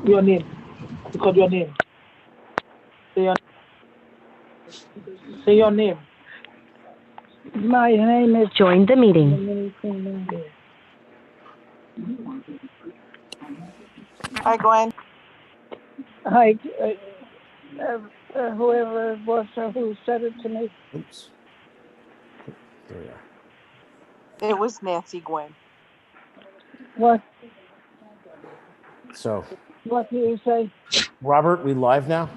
Your name. Because your name. Say your name. My name is joined the meeting. Hi, Gwen. Hi, whoever it was who said it to me. Oops. There we are. It was Nancy Gwen. What? So, What did you say? Robert, we live now?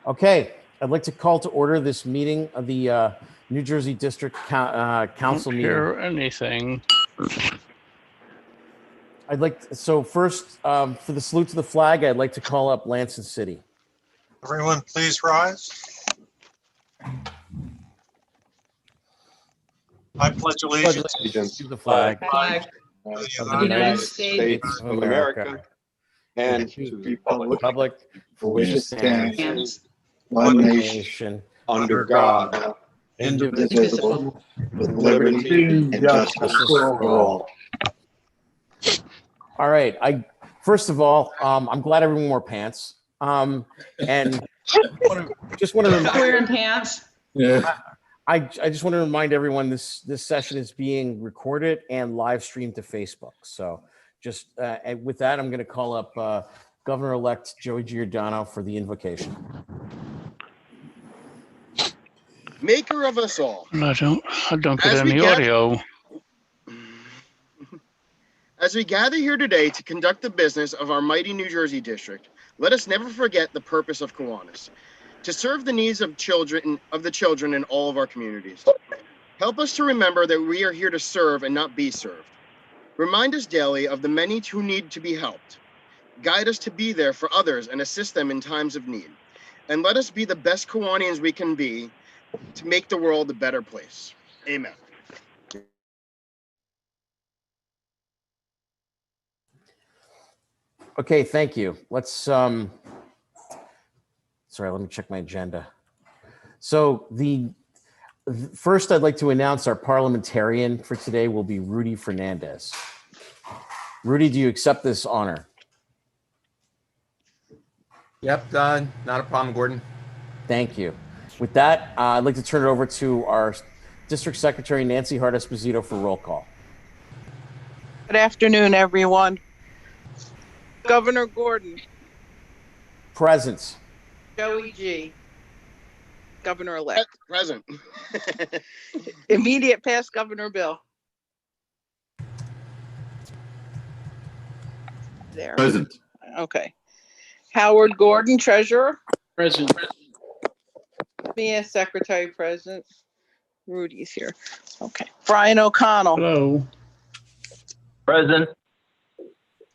Okay, I'd like to call to order this meeting of the New Jersey District Council Don't meeting. hear anything. So first, for the salute to the flag, I'd like to call up Lansing City. Everyone, please rise. I pledge allegiance To the flag of of the United States of America and to the republic for which it stands, one nation, under God, indivisible, with liberty and justice for all. All right. First of all, I'm glad everyone wore pants. And just want to remind Wearing pants. Yeah. I just want to remind everyone this session is being recorded and live streamed to Facebook. So just and with that, I'm going to call up Governor-elect Joey Giordano for the invocation. Maker of us all. I don't get As we any gather- audio. As we gather here today to conduct the business of our mighty New Jersey district, let us never forget the purpose of Kiwanis, to serve the needs of the children in all of our communities. Help us to remember that we are here to serve and not be served. Remind us daily of the many who need to be helped. Guide us to be there for others and assist them in times of need. And let us be the best Kiwanians we can be to make the world a better place. Amen. Okay, thank you. Let's sorry, let me check my agenda. So first I'd like to announce our parliamentarian for today will be Rudy Fernandez. Rudy, do you accept this honor? Yep, done. Not a problem, Gordon. Thank you. With that, I'd like to turn it over to our District Secretary, Nancy Hart Esposito, for roll call. Good afternoon, everyone. Governor Gordon. Present. Joey G. Governor-elect. Present. Immediate past Governor Bill. There. Present. Okay. Howard Gordon, Treasurer. Present. Me as Secretary President. Rudy's here. Okay. Brian O'Connell. Hello. Present.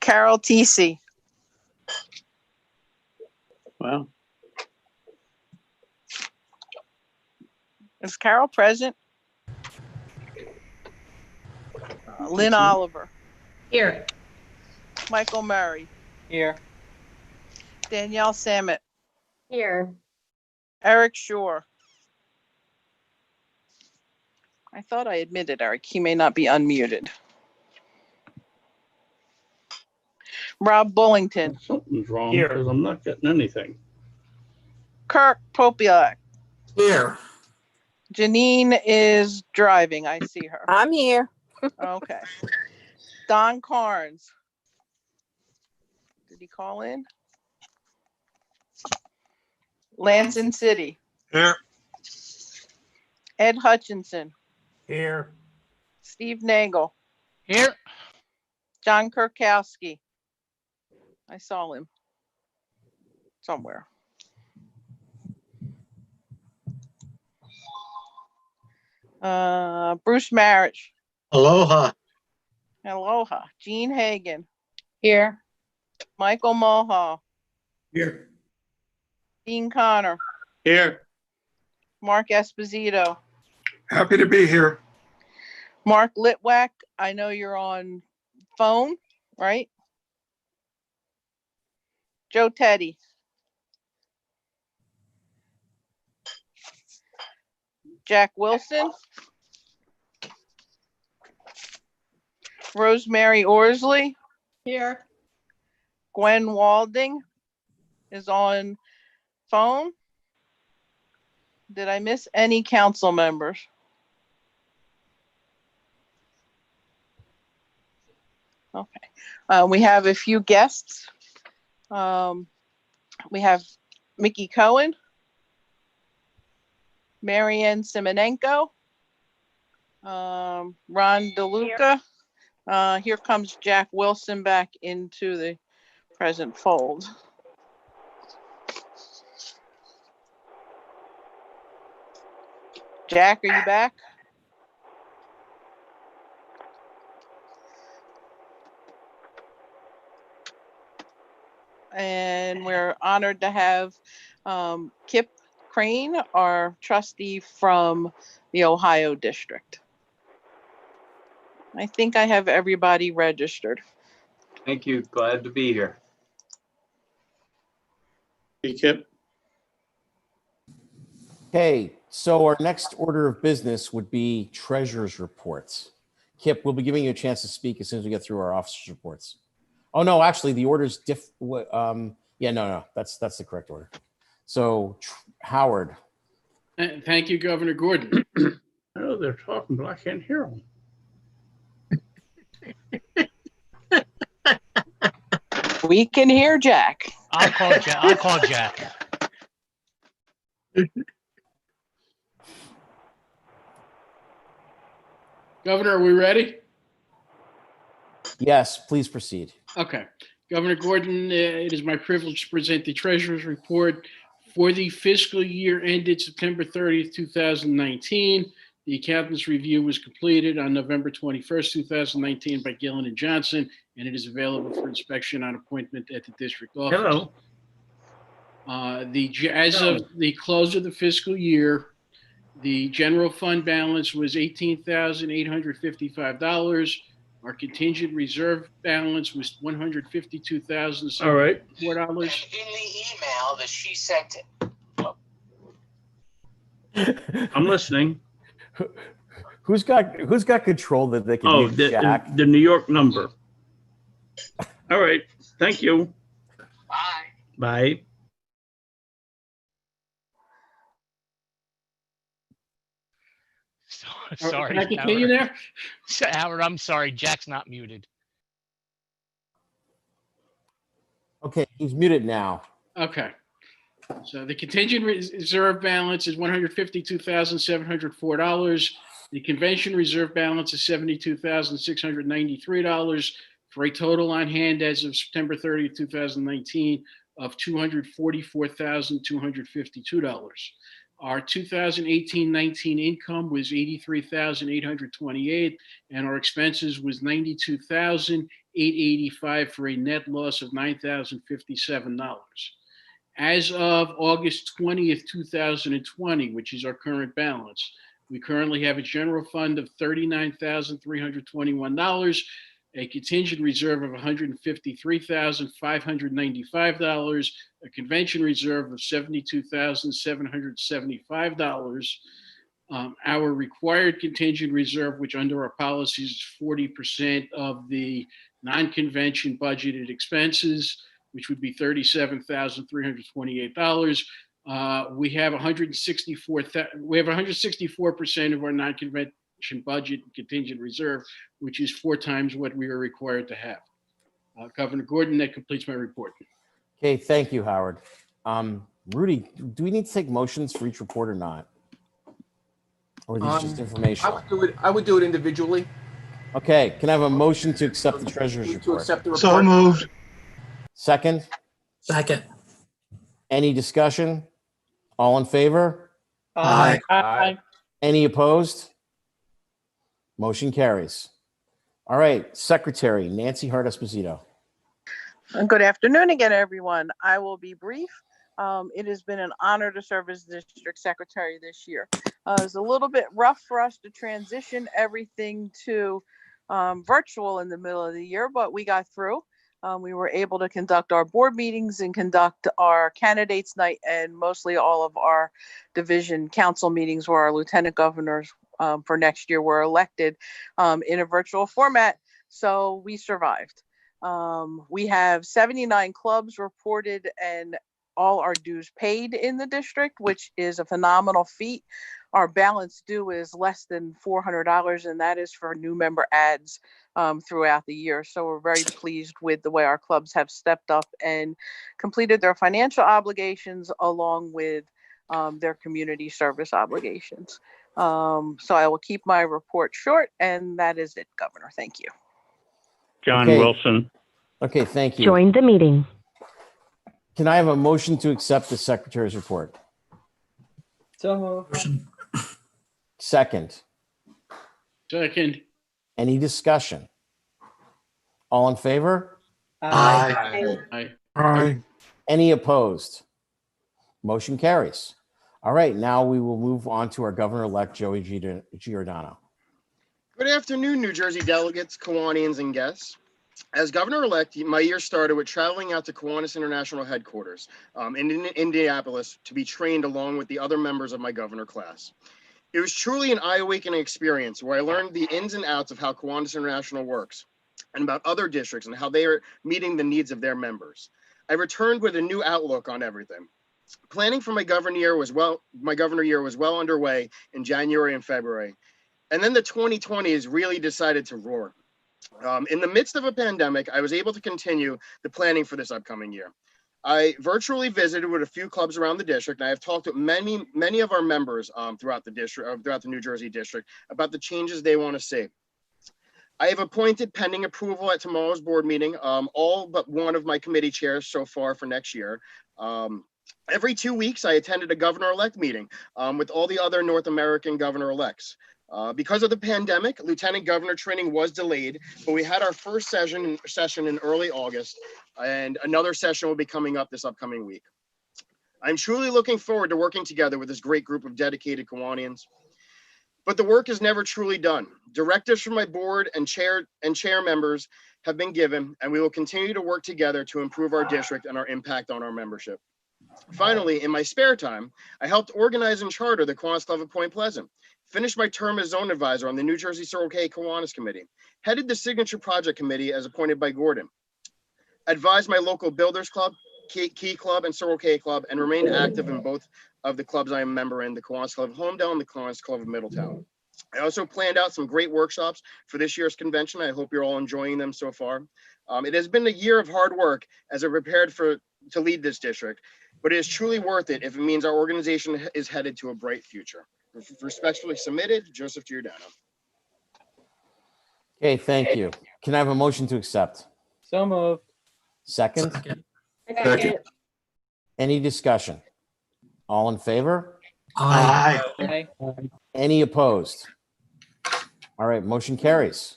Carol Tisi. Well, Is Carol present? Lynn Oliver. Here. Michael Murray. Here. Danielle Sammet. Here. Eric Shore. I thought I admitted Eric. He may not be unmuted. Rob Bullington. something's wrong Here. because I'm not getting anything. Kirk Popielak. Here. Janine is driving. I see her. I'm here. Okay. Don Carnes. Did he call in? Lansing City. Here. Ed Hutchinson. Here. Steve Nagel. Here. John Kirkowski. I saw him somewhere. Bruce Marriage. Aloha. Aloha. Gene Hagan. Here. Michael Mulhall. Here. Dean Connor. Here. Mark Esposito. Happy to be here. Mark Litwack. I know you're on phone, right? Joe Teddy. Jack Wilson. Rosemary Orsley. Here. Gwen Walding is on phone. Did I miss any council members? Okay. We have a few guests. We have Mickey Cohen, Marianne Simonenko, Ron DeLuca. Here comes Jack Wilson back into the present fold. Jack, are you back? And we're honored to have Kip Crane, our trustee from the Ohio District. I think I have everybody registered. Thank you. Glad to be here. Hey, Kip. Okay, so our next order of business would be treasurer's reports. Kip, we'll be giving you a chance to speak as soon as we get through our officers' reports. Oh, no, actually, the order's no, that's the correct order. So, Howard. Thank you, Governor Gordon. Oh, they're talking, but I can't hear them. We can hear Jack. I'll call Jack. Governor, are we ready? Yes, please proceed. Okay. Governor Gordon, it is my privilege to present the treasurer's report for the fiscal year ended September 30th, 2019. The accountant's review was completed on November 21st, 2019 by Gillen and Johnson, and it is available for inspection on appointment at the district office. Hello. As of the close of the fiscal year, the general fund balance was $18,855. Our contingent reserve balance was $152,000. All right. $4. In the email that she sent I'm listening. Who's got control that they can Oh, use, Jack? the New York number. All right. Thank you. Bye. Bye. Sorry. Can I continue there? Howard, I'm sorry. Jack's not muted. Okay, he's muted now. Okay. So the contingent reserve balance is $152,704. The convention reserve balance is $72,693 for a total on hand as of September 30th, 2019 of $244,252. Our 2018-19 income was $83,828, and our expenses was $92,885 for a net loss of $9,057. As of August 20th, 2020, which is our current balance, we currently have a general fund of $39,321, a contingent reserve of $153,595, a convention reserve of $72,775. Our required contingent reserve, which under our policies is 40% of the non-convention budgeted expenses, which would be $37,328. We have 164% of our non-convention budget and contingent reserve, which is 4 times what we are required to have. Governor Gordon, that completes my report. Okay, thank you, Howard. Rudy, do we need to take motions for each report or not? Or are these just informational? I would do it individually. Okay, can I have a motion to accept the treasurer's To report? accept the report. So moved. Second? Second. Any discussion? All in favor? Aye. Aye. Any opposed? Motion carries. All right, Secretary Nancy Hart Esposito. Good afternoon again, everyone. I will be brief. It has been an honor to serve as district secretary this year. It was a little bit rough for us to transition everything to virtual in the middle of the year, but we got through. We were able to conduct our board meetings and conduct our candidates night, and mostly all of our division council meetings where our lieutenant governors for next year were elected in a virtual format. So we survived. We have 79 clubs reported and all our dues paid in the district, which is a phenomenal feat. Our balance due is less than $400, and that is for new member adds throughout the year. So we're very pleased with the way our clubs have stepped up and completed their financial obligations along with their community service obligations. So I will keep my report short, and that is it, Governor. Thank you. John Okay. Wilson. Okay, thank you. Join the meeting. Can I have a motion to accept the secretary's report? Motion. Second. Second. Any discussion? All in favor? Aye. Aye. Aye. Any opposed? Motion carries. All right, now we will move on to our governor-elect, Joey Giordano. Good afternoon, New Jersey delegates, Kiwanians, and guests. As governor-elect, my year started with traveling out to Kiwanis International Headquarters in Indianapolis to be trained along with the other members of my governor class. It was truly an eye-awakening experience where I learned the ins and outs of how Kiwanis International works and about other districts and how they are meeting the needs of their members. I returned with a new outlook on everything. Planning for my governor year was well underway in January and February. And then the 2020s really decided to roar. In the midst of a pandemic, I was able to continue the planning for this upcoming year. I virtually visited with a few clubs around the district, and I have talked with many of our members throughout the New Jersey district about the changes they want to see. I have appointed, pending approval at tomorrow's board meeting, all but one of my committee chairs so far for next year. Every 2 weeks, I attended a governor-elect meeting with all the other North American governor-elects. Because of the pandemic, Lieutenant Governor training was delayed, but we had our first session in early August, and another session will be coming up this upcoming week. I'm truly looking forward to working together with this great group of dedicated Kiwanians. But the work is never truly done. Directives from my board and chair members have been given, and we will continue to work together to improve our district and our impact on our membership. Finally, in my spare time, I helped organize and charter the Kiwanis Club of Point Pleasant, finished my term as zone advisor on the New Jersey Circle K Kiwanis Committee, headed the Signature Project Committee as appointed by Gordon, advised my local Builders Club, Key Club, and Circle K Club, and remained active in both of the clubs I am a member in, the Kiwanis Club of Homedale and the Kiwanis Club of Middletown. I also planned out some great workshops for this year's convention. I hope you're all enjoying them so far. It has been a year of hard work as I prepared to lead this district, but it is truly worth it if it means our organization is headed to a bright future. Respectfully submitted, Joseph Giordano. Okay, thank you. Can I have a motion to accept? So moved. Second. Second. Any discussion? All in favor? Aye. Aye. Any opposed? All right, motion carries.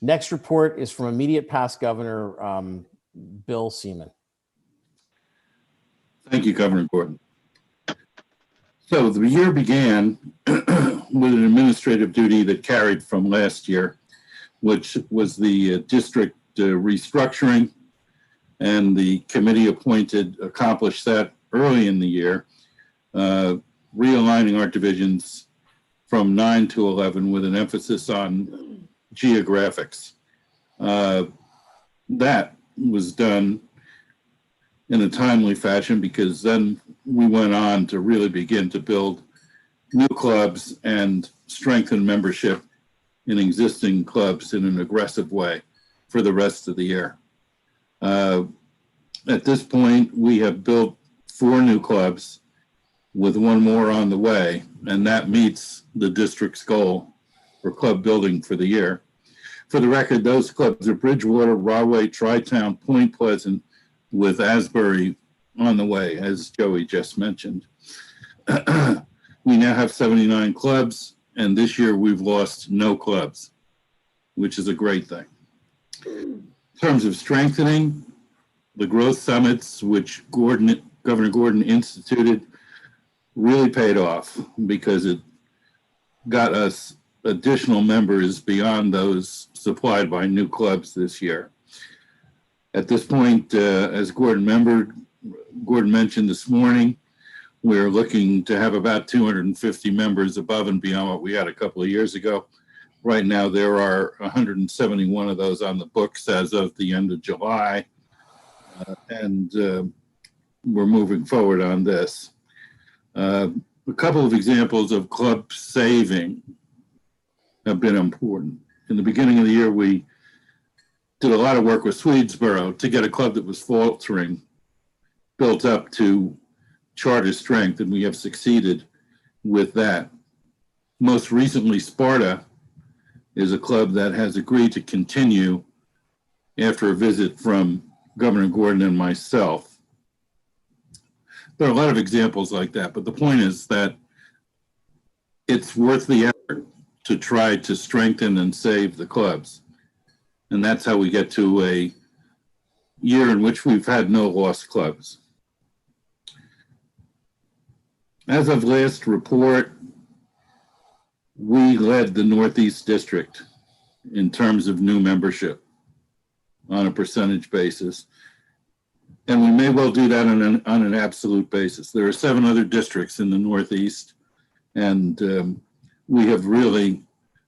Next report is from immediate past Governor Bill Seaman. Thank you, Governor Gordon. So the year began with an administrative duty that carried from last year, which was the district restructuring, and the committee appointed accomplished that early in the year, realigning our divisions from 9 to 11 with an emphasis on geographics. That was done in a timely fashion because then we went on to really begin to build new clubs and strengthen membership in existing clubs in an aggressive way for the rest of the year. At this point, we have built 4 new clubs with 1 more on the way, and that meets the district's goal for club building for the year. For the record, those clubs are Bridgewater, Rahway, Tri-Town, Point Pleasant, with Asbury on the way, as Joey just mentioned. We now have 79 clubs, and this year we've lost no clubs, which is a great thing. In terms of strengthening, the growth summits, which Governor Gordon instituted, really paid off because it got us additional members beyond those supplied by new clubs this year. At this point, as Gordon mentioned this morning, we're looking to have about 250 members above and beyond what we had a couple of years ago. Right now, there are 171 of those on the books as of the end of July. And we're moving forward on this. A couple of examples of club saving have been important. In the beginning of the year, we did a lot of work with Swedesboro to get a club that was faltering built up to charter strength, and we have succeeded with that. Most recently, Sparta is a club that has agreed to continue after a visit from Governor Gordon and myself. There are a lot of examples like that, but the point is that it's worth the effort to try to strengthen and save the clubs. And that's how we get to a year in which we've had no lost clubs. As of last report, we led the Northeast District in terms of new membership on a percentage basis. And we may well do that on an absolute basis. There are 7 other districts in the Northeast, and we have really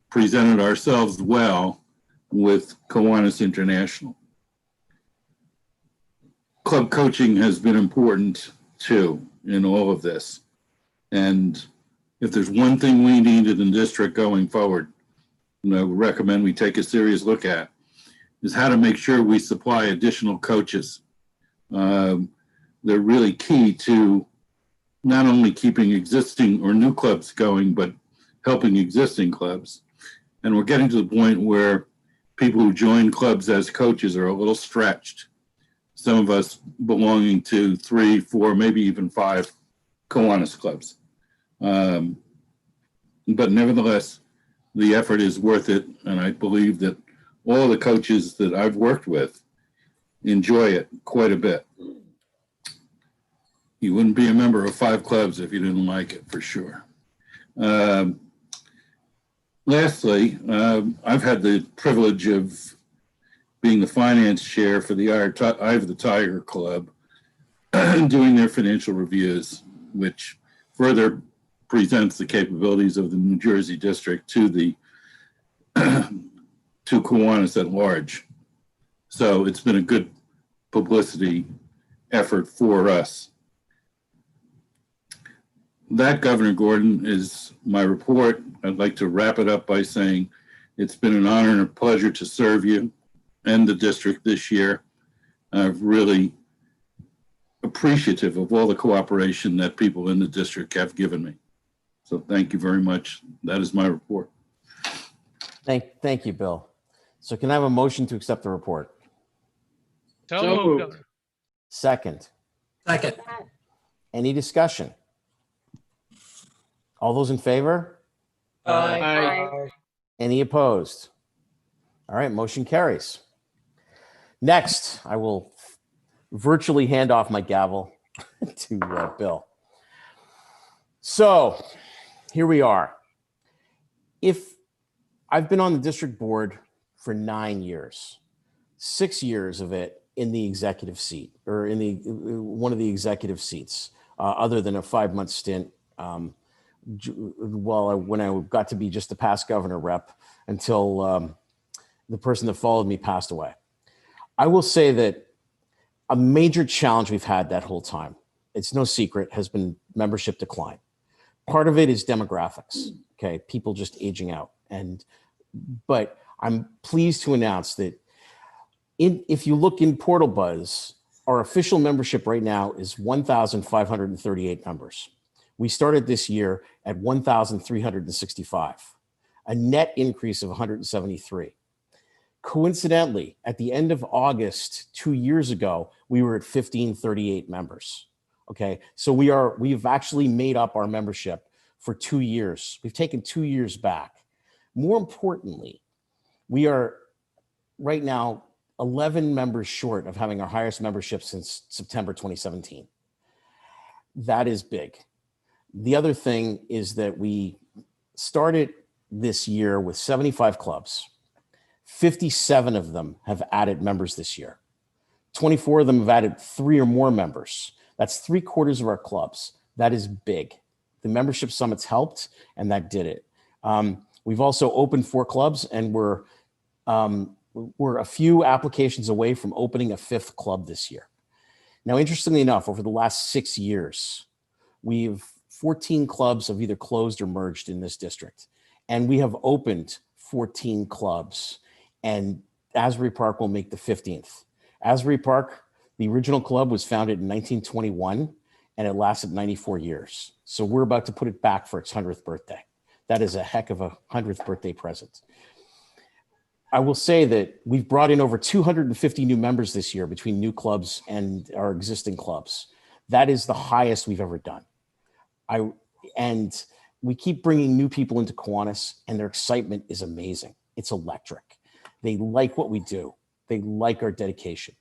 presented ourselves well with Kiwanis International. Club coaching has been important too in all of this. And if there's one thing we need in the district going forward, and I would recommend we take a serious look at, is how to make sure we supply additional coaches. They're really key to not only keeping existing or new clubs going, but helping existing clubs. And we're getting to the point where people who join clubs as coaches are a little stretched. Some of us belonging to 3, 4, maybe even 5 Kiwanis clubs. But nevertheless, the effort is worth it. And I believe that all the coaches that I've worked with enjoy it quite a bit. You wouldn't be a member of 5 clubs if you didn't like it, for sure. Lastly, I've had the privilege of being the finance chair for the Eye of the Tiger Club, doing their financial reviews, which further presents the capabilities of the New Jersey district to the to Kiwanis at large. So it's been a good publicity effort for us. That, Governor Gordon, is my report. I'd like to wrap it up by saying it's been an honor and a pleasure to serve you and the district this year. I'm really appreciative of all the cooperation that people in the district have given me. So thank you very much. That is my report. Thank you, Bill. So can I have a motion to accept the report? So moved, Governor. Second. Second. Any discussion? All those in favor? Aye. Any opposed? All right, motion carries. Next, I will virtually hand off my gavel to Bill. So here we are. If I've been on the district board for 9 years, 6 years of it in the executive seat, or in the one of the executive seats, other than a 5-month stint when I got to be just the past governor rep until the person that followed me passed away. I will say that a major challenge we've had that whole time, it's no secret, has been membership decline. Part of it is demographics, okay, people just aging out. But I'm pleased to announce that if you look in Portal Buzz, our official membership right now is 1,538 members. We started this year at 1,365, a net increase of 173. Coincidentally, at the end of August 2 years ago, we were at 1,538 members. Okay, so we've actually made up our membership for 2 years. We've taken 2 years back. More importantly, we are right now 11 members short of having our highest membership since September 2017. That is big. The other thing is that we started this year with 75 clubs. 57 of them have added members this year. 24 of them have added 3 or more members. That's 3/4 of our clubs. That is big. The membership summits helped, and that did it. We've also opened 4 clubs, and we're a few applications away from opening a 5th club this year. Now, interestingly enough, over the last 6 years, 14 clubs have either closed or merged in this district. And we have opened 14 clubs, and Asbury Park will make the 15th. Asbury Park, the original club, was founded in 1921, and it lasted 94 years. So we're about to put it back for its 100th birthday. That is a heck of a 100th birthday present. I will say that we've brought in over 250 new members this year between new clubs and our existing clubs. That is the highest we've ever done. And we keep bringing new people into Kiwanis, and their excitement is amazing. It's electric. They like what we do. They like our dedication.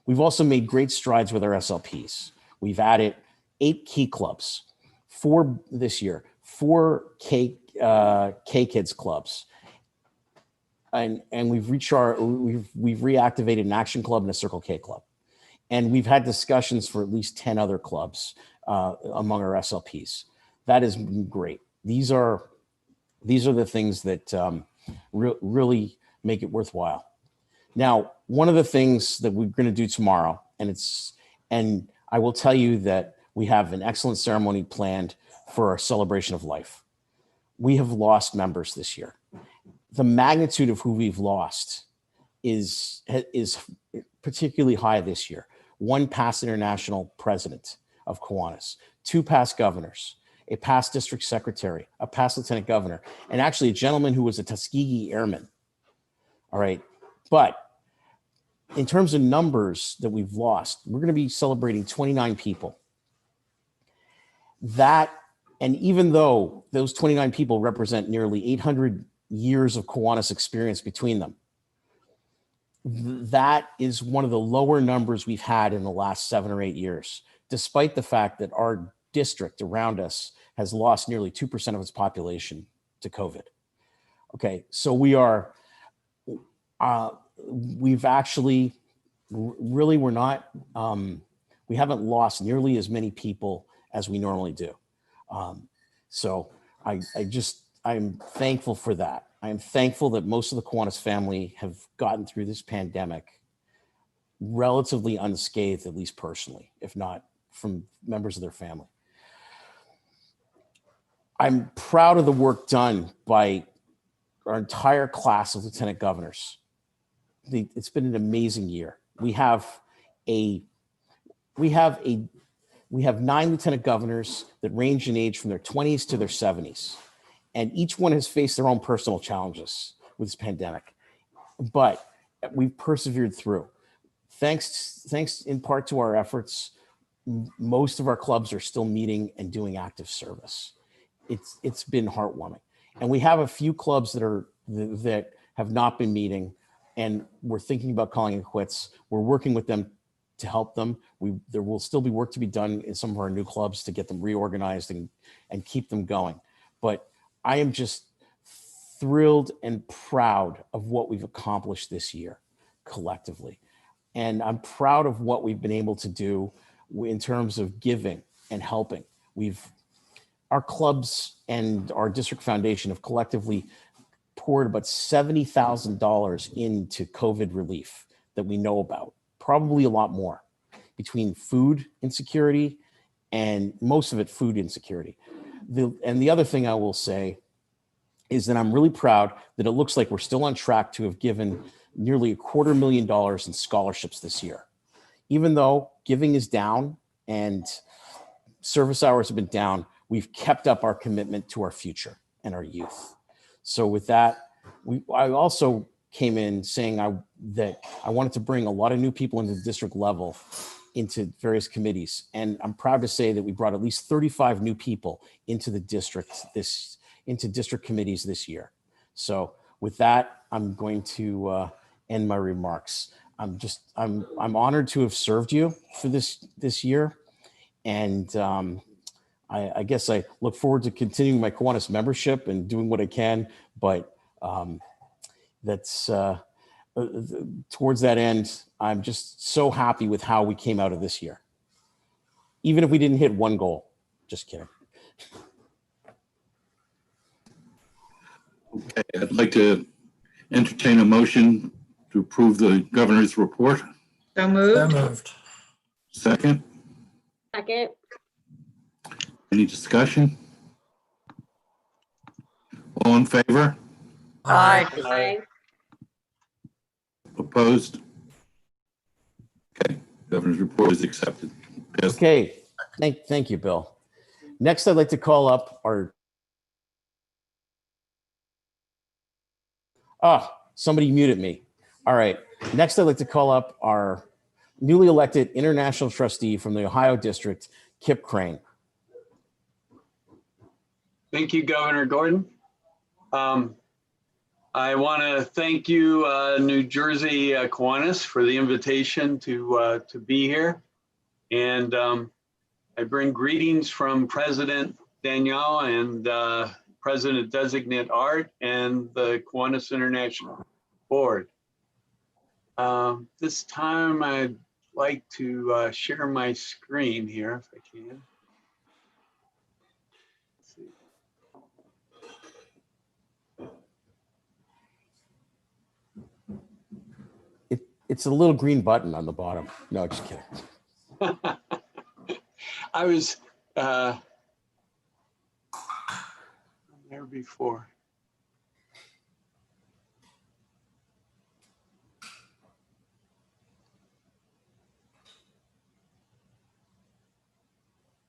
We've also made great strides with our SLPs. We've added 8 key clubs, 4 this year, 4 K Kids clubs. And we've reactivated an Action Club and a Circle K club. And we've had discussions for at least 10 other clubs among our SLPs. That is great. These are the things that really make it worthwhile. Now, one of the things that we're going to do tomorrow, and I will tell you that we have an excellent ceremony planned for our celebration of life. We have lost members this year. The magnitude of who we've lost is particularly high this year. 1 past international president of Kiwanis, 2 past governors, a past district secretary, a past lieutenant governor, and actually a gentleman who was a Tuskegee airman. All right. But in terms of numbers that we've lost, we're going to be celebrating 29 people. And even though those 29 people represent nearly 800 years of Kiwanis experience between them, that is one of the lower numbers we've had in the last 7 or 8 years, despite the fact that our district around us has lost nearly 2% of its population to COVID. Okay, so we haven't lost nearly as many people as we normally do. So I'm thankful for that. I am thankful that most of the Kiwanis family have gotten through this pandemic relatively unscathed, at least personally, if not from members of their family. I'm proud of the work done by our entire class of lieutenant governors. It's been an amazing year. We have 9 lieutenant governors that range in age from their 20s to their 70s. And each one has faced their own personal challenges with this pandemic. But we've persevered through. Thanks in part to our efforts, most of our clubs are still meeting and doing active service. It's been heartwarming. And we have a few clubs that have not been meeting, and we're thinking about calling it quits. We're working with them to help them. There will still be work to be done in some of our new clubs to get them reorganized and keep them going. But I am just thrilled and proud of what we've accomplished this year collectively. And I'm proud of what we've been able to do in terms of giving and helping. Our clubs and our district foundation have collectively poured about $70,000 into COVID relief that we know about, probably a lot more, between food insecurity and most of it food insecurity. The other thing I will say is that I'm really proud that it looks like we're still on track to have given nearly $250,000 in scholarships this year. Even though giving is down and service hours have been down, we've kept up our commitment to our future and our youth. So with that, I also came in saying that I wanted to bring a lot of new people into the district level into various committees. And I'm proud to say that we brought at least 35 new people into the district into district committees this year. So with that, I'm going to end my remarks. I'm honored to have served you for this year. And I guess I look forward to continuing my Kiwanis membership and doing what I can, but that's towards that end, I'm just so happy with how we came out of this year. Even if we didn't hit one goal, just kidding. Okay, I'd like to entertain a motion to approve the governor's report. So moved. So moved. Second, Second. any discussion? All in favor? Aye. Aye. Opposed? Okay, governor's report is accepted. Yes. Okay, thank you, Bill. Next, I'd like to call up our. Somebody muted me. All right. Next, I'd like to call up our newly elected international trustee from the Ohio District, Kip Crane. Thank you, Governor Gordon. I want to thank you, New Jersey Kiwanis, for the invitation to be here. And I bring greetings from President Danielle and President-designate Art and the Kiwanis International Board. This time I'd like to share my screen here if I can. Let's see. It's a little green button on the bottom. No, just kidding. I was there before.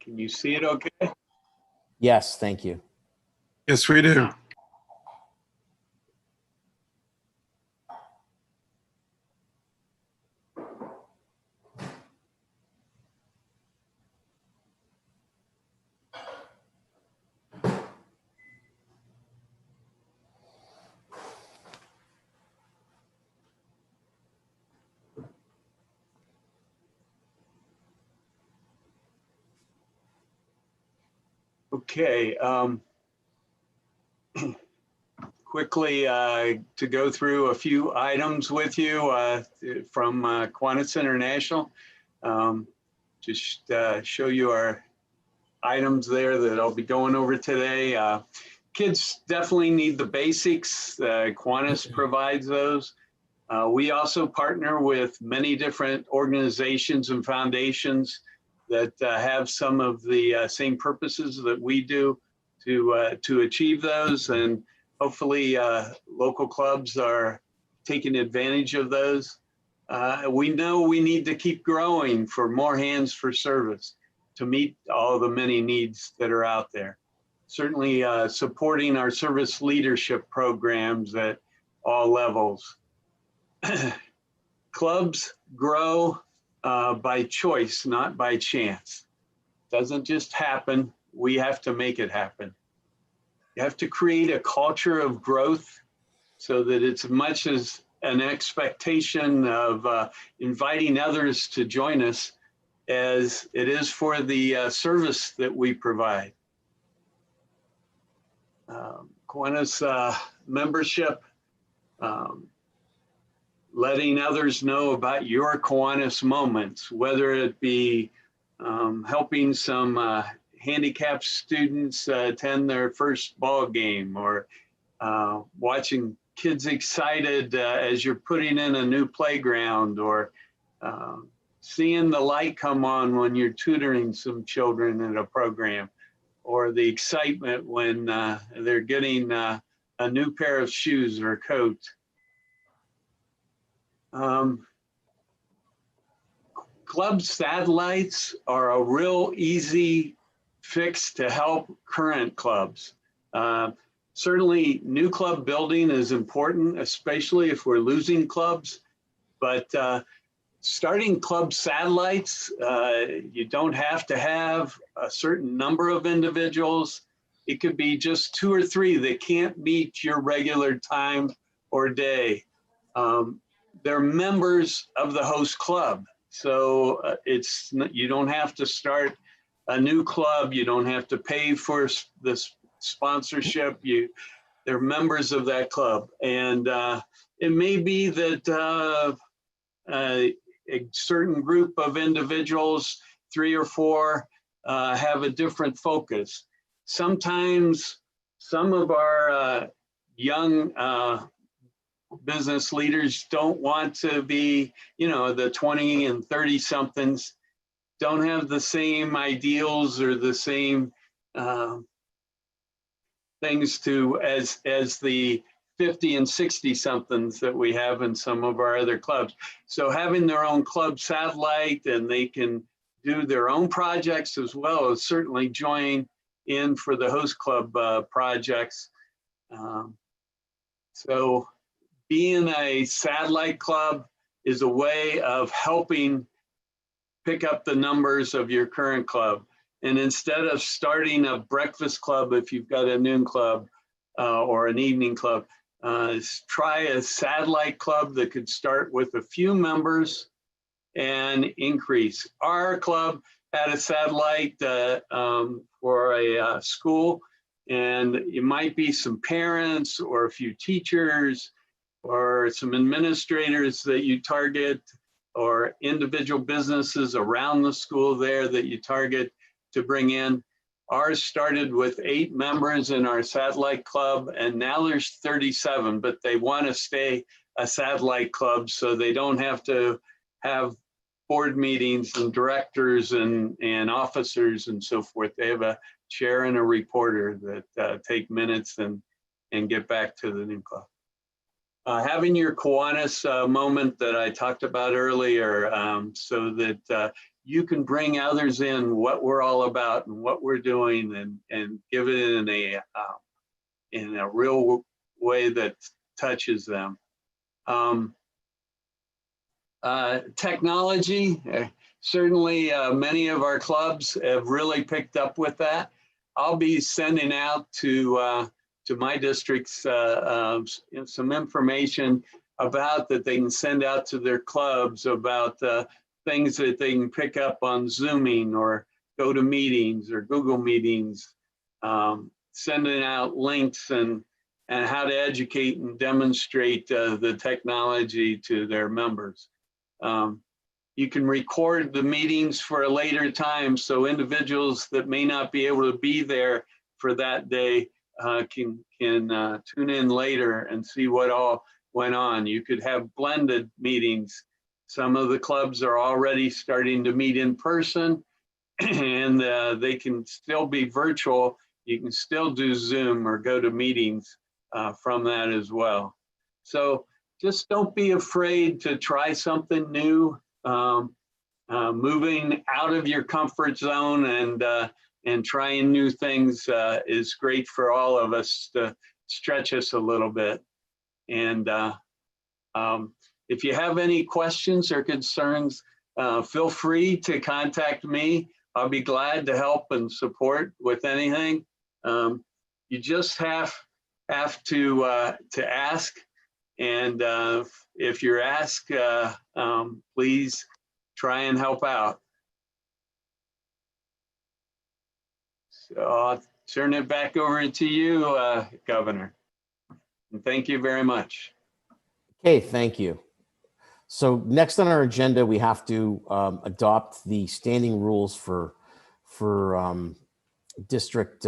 Can you see it okay? Yes, thank you. Yes, we do. Okay. Quickly to go through a few items with you from Kiwanis International. Just show you our items there that I'll be going over today. Kids definitely need the basics. Kiwanis provides those. We also partner with many different organizations and foundations that have some of the same purposes that we do to achieve those, and hopefully local clubs are taking advantage of those. We know we need to keep growing for more hands for service to meet all the many needs that are out there. Certainly supporting our service leadership programs at all levels. Clubs grow by choice, not by chance. Doesn't just happen. We have to make it happen. You have to create a culture of growth so that it's as much as an expectation of inviting others to join us as it is for the service that we provide. Kiwanis membership, letting others know about your Kiwanis moments, whether it be helping some handicapped students attend their first ball game, or watching kids excited as you're putting in a new playground, or seeing the light come on when you're tutoring some children in a program, or the excitement when they're getting a new pair of shoes or coat. Club satellites are a real easy fix to help current clubs. Certainly new club building is important, especially if we're losing clubs, but starting club satellites, you don't have to have a certain number of individuals. It could be just 2 or 3 that can't meet your regular time or day. They're members of the host club. So you don't have to start a new club. You don't have to pay for the sponsorship. They're members of that club. And it may be that a certain group of individuals, 3 or 4, have a different focus. Sometimes some of our young business leaders don't want to be, the 20 and 30 somethings don't have the same ideals or the same things as the 50 and 60 somethings that we have in some of our other clubs. So having their own club satellite, and they can do their own projects as well as certainly join in for the host club projects. So being a satellite club is a way of helping pick up the numbers of your current club. And instead of starting a breakfast club, if you've got a noon club or an evening club, try a satellite club that could start with a few members and increase. Our club had a satellite for a school, and it might be some parents or a few teachers or some administrators that you target, or individual businesses around the school there that you target to bring in. Ours started with 8 members in our satellite club, and now there's 37, but they want to stay a satellite club so they don't have to have board meetings and directors and officers and so forth. They have a chair and a reporter that take minutes and get back to the new club. Having your Kiwanis moment that I talked about earlier, so that you can bring others in what we're all about and what we're doing, and give it in a real way that touches them. Technology, certainly many of our clubs have really picked up with that. I'll be sending out to my districts some information about that they can send out to their clubs about things that they can pick up on Zooming or GoToMeetings or Google Meetings, sending out links and how to educate and demonstrate the technology to their members. You can record the meetings for a later time, so individuals that may not be able to be there for that day can tune in later and see what all went on. You could have blended meetings. Some of the clubs are already starting to meet in person, and they can still be virtual. You can still do Zoom or GoToMeetings from that as well. So just don't be afraid to try something new. Moving out of your comfort zone and trying new things is great for all of us to stretch us a little bit. And if you have any questions or concerns, feel free to contact me. I'll be glad to help and support with anything. You just have to ask. And if you're asked, please try and help out. So I'll turn it back over to you, Governor. And thank you very much. Okay, thank you. So next on our agenda, we have to adopt the standing rules for district,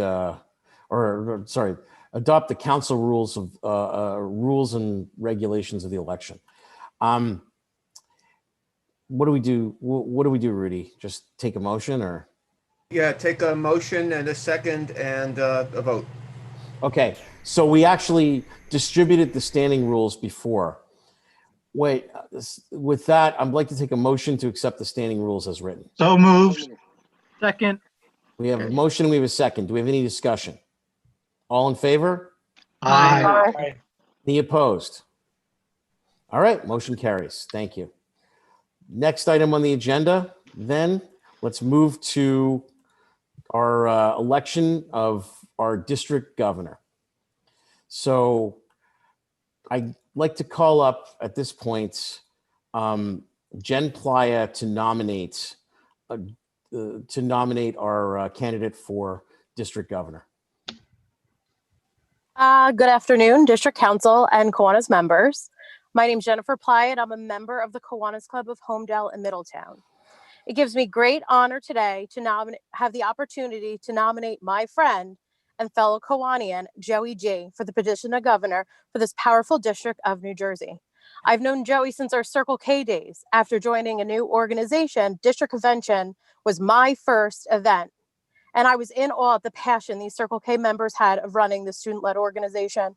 adopt the council rules of rules and regulations of the election. What do we do? What do we do, Rudy? Just take a motion, or? Yeah, take a motion and a second and a vote. Okay, so we actually distributed the standing rules before. Wait, with that, I'd like to take a motion to accept the standing rules as written. So moved. Second. We have a motion, we have a second. Do we have any discussion? All in favor? Aye. Aye. Any opposed? All right, motion carries. Thank you. Next item on the agenda, then let's move to our election of our district governor. So I'd like to call up at this point Jen Playa to nominate our candidate for district governor. Good afternoon, District Council and Kiwanis members. My name is Jennifer Playa, and I'm a member of the Kiwanis Club of Homedale and Middletown. It gives me great honor today to have the opportunity to nominate my friend and fellow Kiwanian, Joey G., for the position of governor for this powerful district of New Jersey. I've known Joey since our Circle K days. After joining a new organization, District Convention was my first event. And I was in awe at the passion these Circle K members had of running the student-led organization.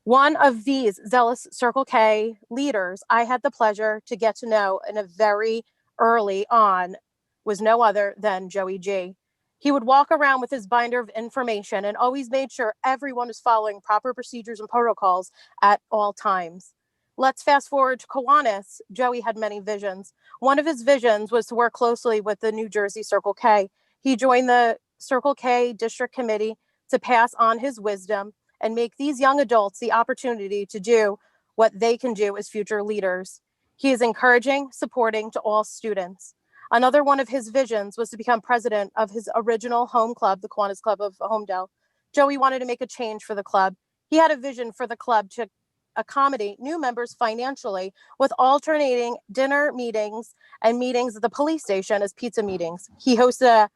One of these zealous Circle K leaders I had the pleasure to get to know in a very early on was no other than Joey G. He would walk around with his binder of information and always made sure everyone was following proper procedures and protocols at all times. Let's fast forward to Kiwanis. Joey had many visions. One of his visions was to work closely with the New Jersey Circle K. He joined the Circle K District Committee to pass on his wisdom and make these young adults the opportunity to do what they can do as future leaders. He is encouraging, supporting to all students. Another one of his visions was to become president of his original home club, the Kiwanis Club of Homedale. Joey wanted to make a change for the club. He had a vision for the club to accommodate new members financially with alternating dinner meetings and meetings at the police station as pizza meetings. He hosted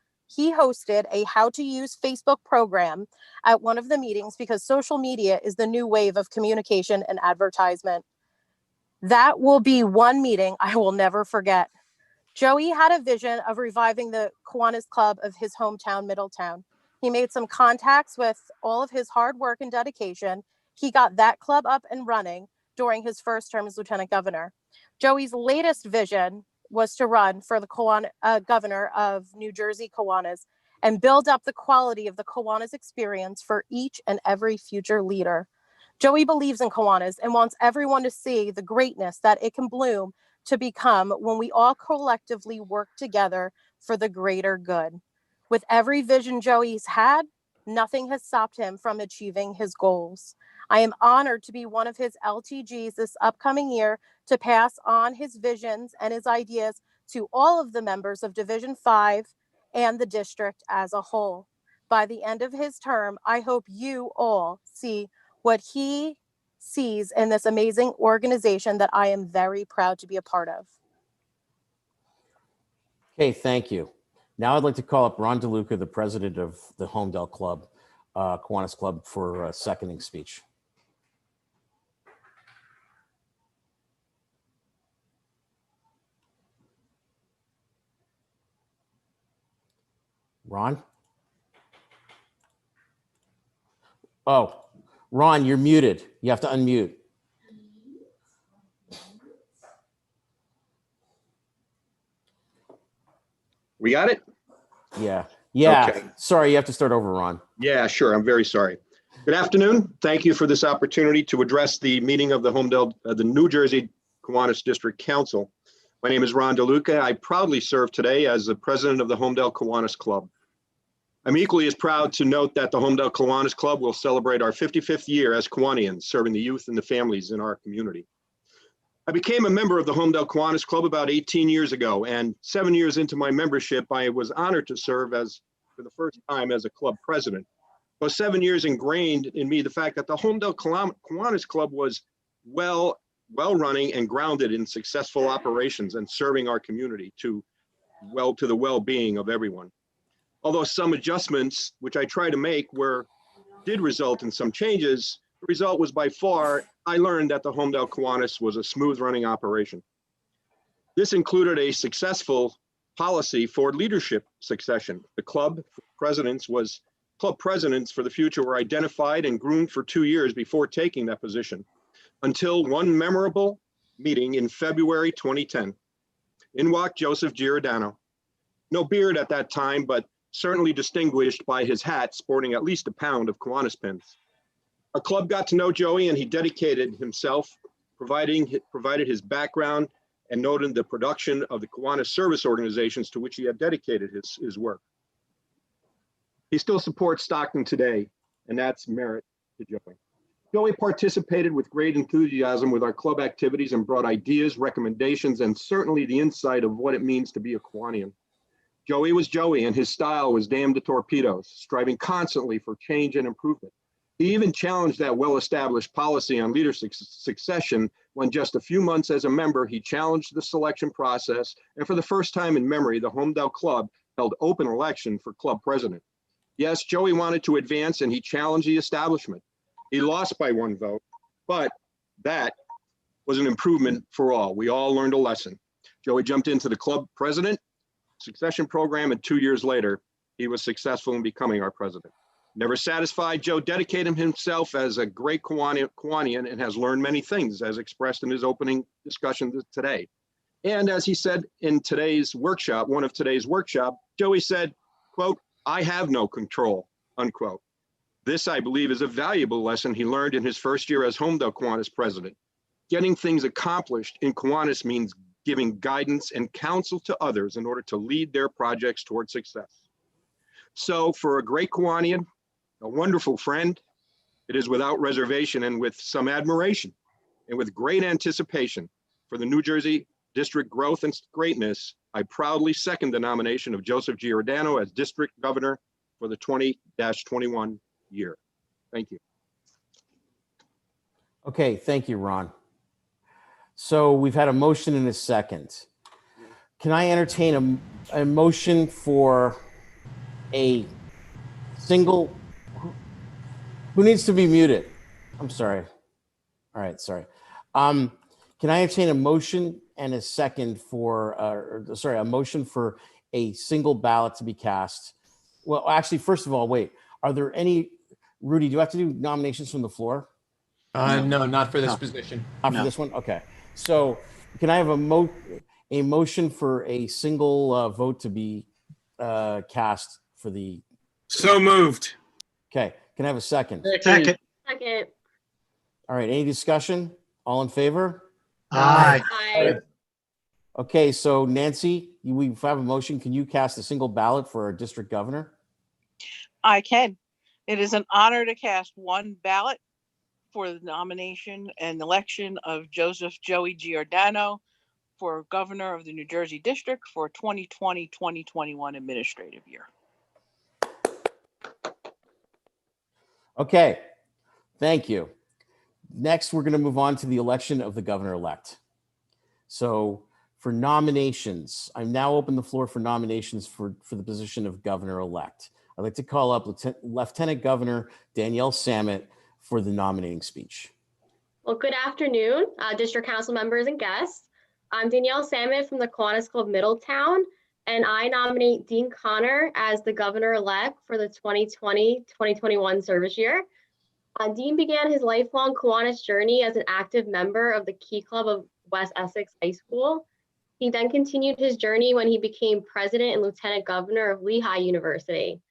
a how to use Facebook program at one of the meetings because social media is the new wave of communication and advertisement. That will be one meeting I will never forget. Joey had a vision of reviving the Kiwanis Club of his hometown, Middletown. He made some contacts with all of his hard work and dedication. He got that club up and running during his first term as lieutenant governor. Joey's latest vision was to run for the governor of New Jersey Kiwanis and build up the quality of the Kiwanis experience for each and every future leader. Joey believes in Kiwanis and wants everyone to see the greatness that it can bloom to become when we all collectively work together for the greater good. With every vision Joey's had, nothing has stopped him from achieving his goals. I am honored to be one of his LTGs this upcoming year to pass on his visions and his ideas to all of the members of Division 5 and the district as a whole. By the end of his term, I hope you all see what he sees in this amazing organization that I am very proud to be a part of. Okay, thank you. Now I'd like to call up Ron DeLuca, the president of the Homedale Club, Kiwanis Club, for a seconding speech. Ron? Oh, Ron, you're muted. You have to unmute. We got it? Yeah. Yeah. Okay. Sorry, you have to start over, Ron. Yeah, sure. I'm very sorry. Good afternoon. Thank you for this opportunity to address the meeting of the Homedale, the New Jersey Kiwanis District Council. My name is Ron DeLuca. I proudly serve today as the president of the Homedale Kiwanis Club. I'm equally as proud to note that the Homedale Kiwanis Club will celebrate our 55th year as Kiwanians, serving the youth and the families in our community. I became a member of the Homedale Kiwanis Club about 18 years ago, and 7 years into my membership, I was honored to serve for the first time as a club president. Those 7 years ingrained in me the fact that the Homedale Kiwanis Club was well running and grounded in successful operations and serving our community to the well-being of everyone. Although some adjustments, which I try to make, did result in some changes, the result was by far, I learned that the Homedale Kiwanis was a smooth running operation. This included a successful policy for leadership succession. The club presidents for the future were identified and groomed for 2 years before taking that position, until one memorable meeting in February 2010. In walked Joseph Giordano. No beard at that time, but certainly distinguished by his hat sporting at least a pound of Kiwanis pins. Our club got to know Joey and he dedicated himself, provided his background and noted the production of the Kiwanis service organizations to which he had dedicated his work. He still supports Stockton today, and that's merit to Joey. Joey participated with great enthusiasm with our club activities and brought ideas, recommendations, and certainly the insight of what it means to be a Kiwanian. Joey was Joey, and his style was damn to torpedoes, striving constantly for change and improvement. He even challenged that well-established policy on leadership succession when just a few months as a member, he challenged the selection process, and for the first time in memory, the Homedale Club held open election for club president. Yes, Joey wanted to advance and he challenged the establishment. He lost by 1 vote, but that was an improvement for all. We all learned a lesson. Joey jumped into the club president succession program, and 2 years later, he was successful in becoming our president. Never satisfied, Joe dedicated himself as a great Kiwanian and has learned many things as expressed in his opening discussion today. And as he said in today's workshop, one of today's workshop, Joey said, quote, "I have no control," unquote. This, I believe, is a valuable lesson he learned in his first year as Homedale Kiwanis president. Getting things accomplished in Kiwanis means giving guidance and counsel to others in order to lead their projects toward success. So for a great Kiwanian, a wonderful friend, it is without reservation and with some admiration and with great anticipation for the New Jersey district growth and greatness, I proudly second the nomination of Joseph Giordano as district governor for the 20-21 year. Thank you. Okay, thank you, Ron. So we've had a motion and a second. Can I entertain a motion for a single, who needs to be muted? I'm sorry. All right, sorry. Can I entertain a motion and a second for, a motion for a single ballot to be cast? Well, actually, first of all, wait, are there any, Rudy, do I have to do nominations from the floor? No, not for this position. Not for this one? Okay. So can I have a motion for a single vote to be cast for the? So moved. Okay. Can I have a second? Second. Second. All right. Any discussion? All in favor? Aye. Aye. Okay. So Nancy, we have a motion. Can you cast a single ballot for our district governor? I can. It is an honor to cast one ballot for the nomination and election of Joseph Joey Giordano for governor of the New Jersey district for 2020-2021 administrative year. Okay. Thank you. Next, we're going to move on to the election of the governor-elect. So for nominations, I'm now open the floor for nominations for the position of governor-elect. I'd like to call up Lieutenant Governor Danielle Sammet for the nominating speech. Well, good afternoon, district council members and guests. I'm Danielle Sammet from the Kiwanis Club Middletown, and I nominate Dean Connor as the governor-elect for the 2020-2021 service year. Dean began his lifelong Kiwanis journey as an active member of the Key Club of West Essex High School. He then continued his journey when he became president and lieutenant governor of Lehigh University.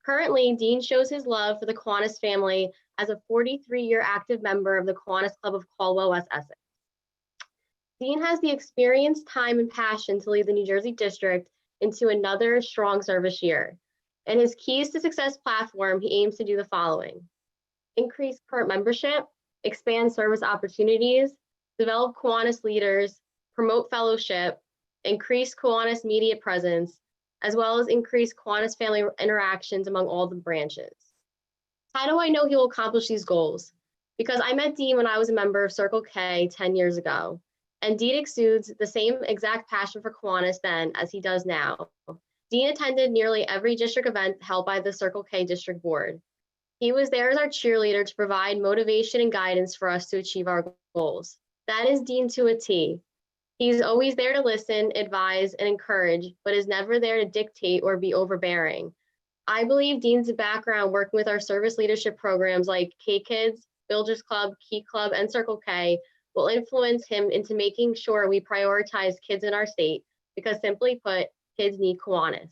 Currently, Dean shows his love for the Kiwanis family as a 43-year active member of the Kiwanis Club of Caldwell, West Essex. Dean has the experience, time, and passion to lead the New Jersey district into another strong service year. In his Keys to Success platform, he aims to do the following: increase current membership, expand service opportunities, develop Kiwanis leaders, promote fellowship, increase Kiwanis media presence, as well as increase Kiwanis family interactions among all the branches. How do I know he will accomplish these goals? Because I met Dean when I was a member of Circle K 10 years ago, and Dean exudes the same exact passion for Kiwanis then as he does now. Dean attended nearly every district event held by the Circle K district board. He was there as our cheerleader to provide motivation and guidance for us to achieve our goals. That is Dean to a T. He's always there to listen, advise, and encourage, but is never there to dictate or be overbearing. I believe Dean's background working with our service leadership programs like K-Kids, Builders Club, Key Club, and Circle K will influence him into making sure we prioritize kids in our state, because simply put, kids need Kiwanis.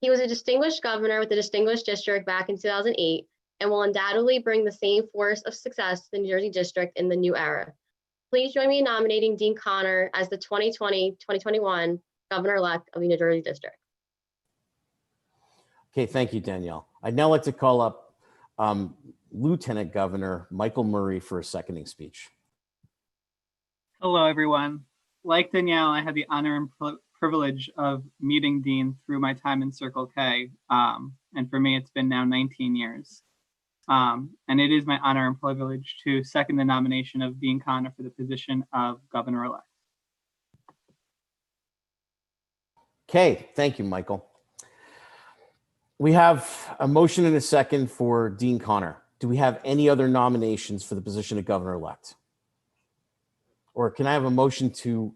He was a distinguished governor with the distinguished district back in 2008 and will undoubtedly bring the same force of success to the New Jersey district in the new era. Please join me in nominating Dean Connor as the 2020-2021 governor-elect of the New Jersey district. Okay, thank you, Danielle. I'd now like to call up Lieutenant Governor Michael Murray for a seconding speech. Hello, everyone. Like Danielle, I had the honor and privilege of meeting Dean through my time in Circle K. And for me, it's been now 19 years. And it is my honor and privilege to second the nomination of Dean Connor for the position of governor-elect. Okay, thank you, Michael. We have a motion and a second for Dean Connor. Do we have any other nominations for the position of governor-elect? Or can I have a motion to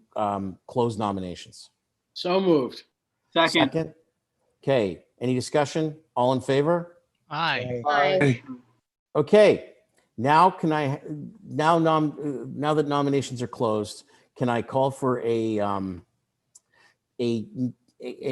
close nominations? So moved. Second. Okay, any discussion? All in favor? Aye. Aye. Okay, now now that nominations are closed, can I call for a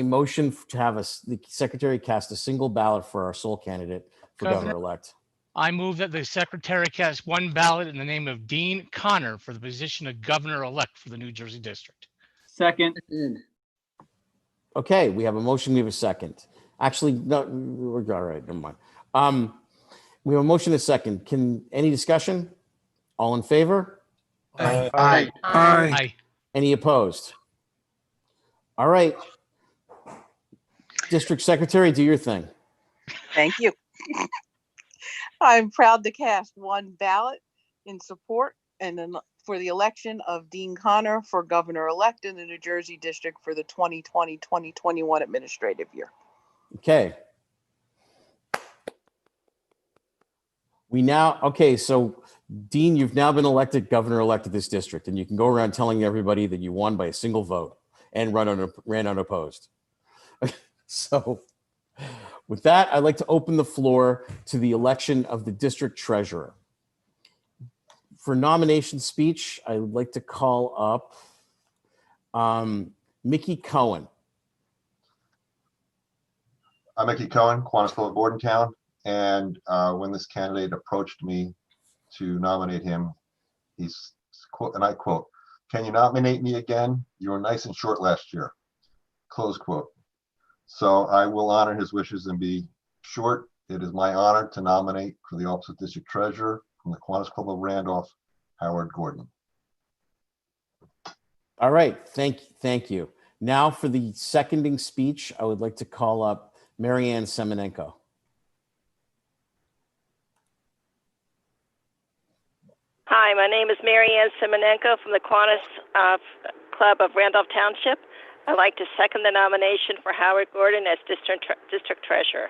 motion to have the secretary cast a single ballot for our sole candidate for Governor- governor-elect? I move that the secretary cast one ballot in the name of Dean Connor for the position of governor-elect for the New Jersey district. Second. Okay, we have a motion, we have a second. Actually, no, we're all right, never mind. We have a motion and a second. Any discussion? All in favor? Aye. Aye. Aye. Any opposed? All right. District Secretary, do your thing. Thank you. I'm proud to cast one ballot in support and then for the election of Dean Connor for governor-elect in the New Jersey district for the 2020-2021 administrative year. Okay. So Dean, you've now been elected governor-elect of this district, and you can go around telling everybody that you won by a single vote and ran unopposed. So with that, I'd like to open the floor to the election of the district treasurer. For nomination speech, I would like to call up Mickey Cohen. I'm Mickey Cohen, Kiwanis Club of Bordentown, and when this candidate approached me to nominate him, he's quote, and I quote, "Can you nominate me again? You were nice and short last year." Close quote. So I will honor his wishes and be short. It is my honor to nominate for the office of district treasurer from the Kiwanis Club of Randolph, Howard Gordon. All right, thank you. Now for the seconding speech, I would like to call up Marianne Semenenko. Hi, my name is Marianne Simonenko from the Kiwanis Club of Randolph Township. I'd like to second the nomination for Howard Gordon as district treasurer.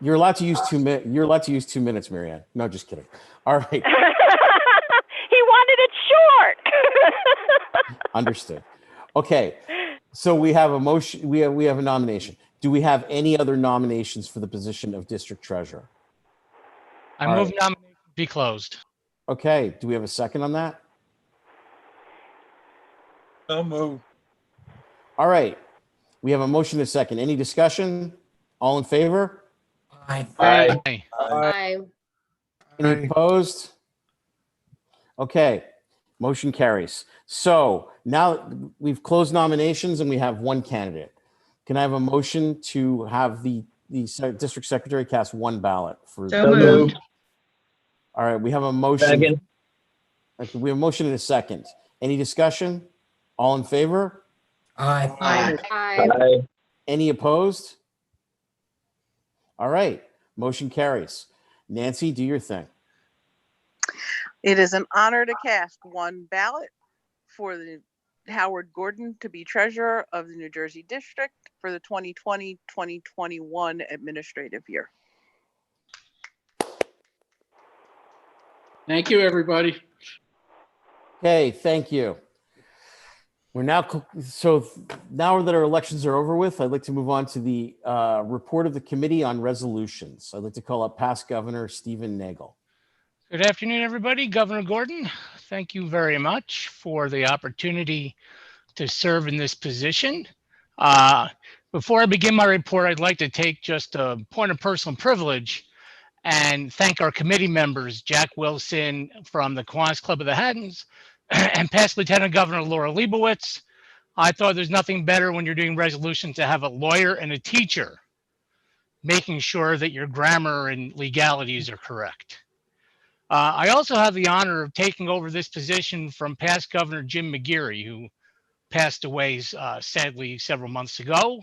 You're allowed to use 2 minutes. You're allowed to use 2 minutes, Marianne. No, just kidding. All right. He wanted it short. Understood. Okay. So we have a motion. We have a nomination. Do we have any other nominations for the position of district treasurer? I move nomination be closed. Okay. Do we have a second on that? So moved. All right. We have a motion and a second. Any discussion? All in favor? Aye. Aye. Aye. Any opposed? Okay. Motion carries. So now we've closed nominations and we have one candidate. Can I have a motion to have the district secretary cast one ballot for? So moved. All right. We have a motion. Second. Okay, we have a motion and a second. Any discussion? All in favor? Aye. Aye. Aye. Any opposed? All right. Motion carries. Nancy, do your thing. It is an honor to cast one ballot for the Howard Gordon to be treasurer of the New Jersey district for the 2020-2021 administrative year. Thank you, everybody. Okay, thank you. We're now that our elections are over with, I'd like to move on to the report of the Committee on Resolutions. I'd like to call up past Governor Stephen Nagel. Good afternoon, everybody. Governor Gordon, thank you very much for the opportunity to serve in this position. Before I begin my report, I'd like to take just a point of personal privilege and thank our committee members, Jack Wilson from the Kiwanis Club of the Hattons and past Lieutenant Governor Laura Leibowitz. I thought there's nothing better when you're doing resolutions to have a lawyer and a teacher making sure that your grammar and legalities are correct. I also have the honor of taking over this position from past Governor Jim McGeary, who passed away sadly several months ago.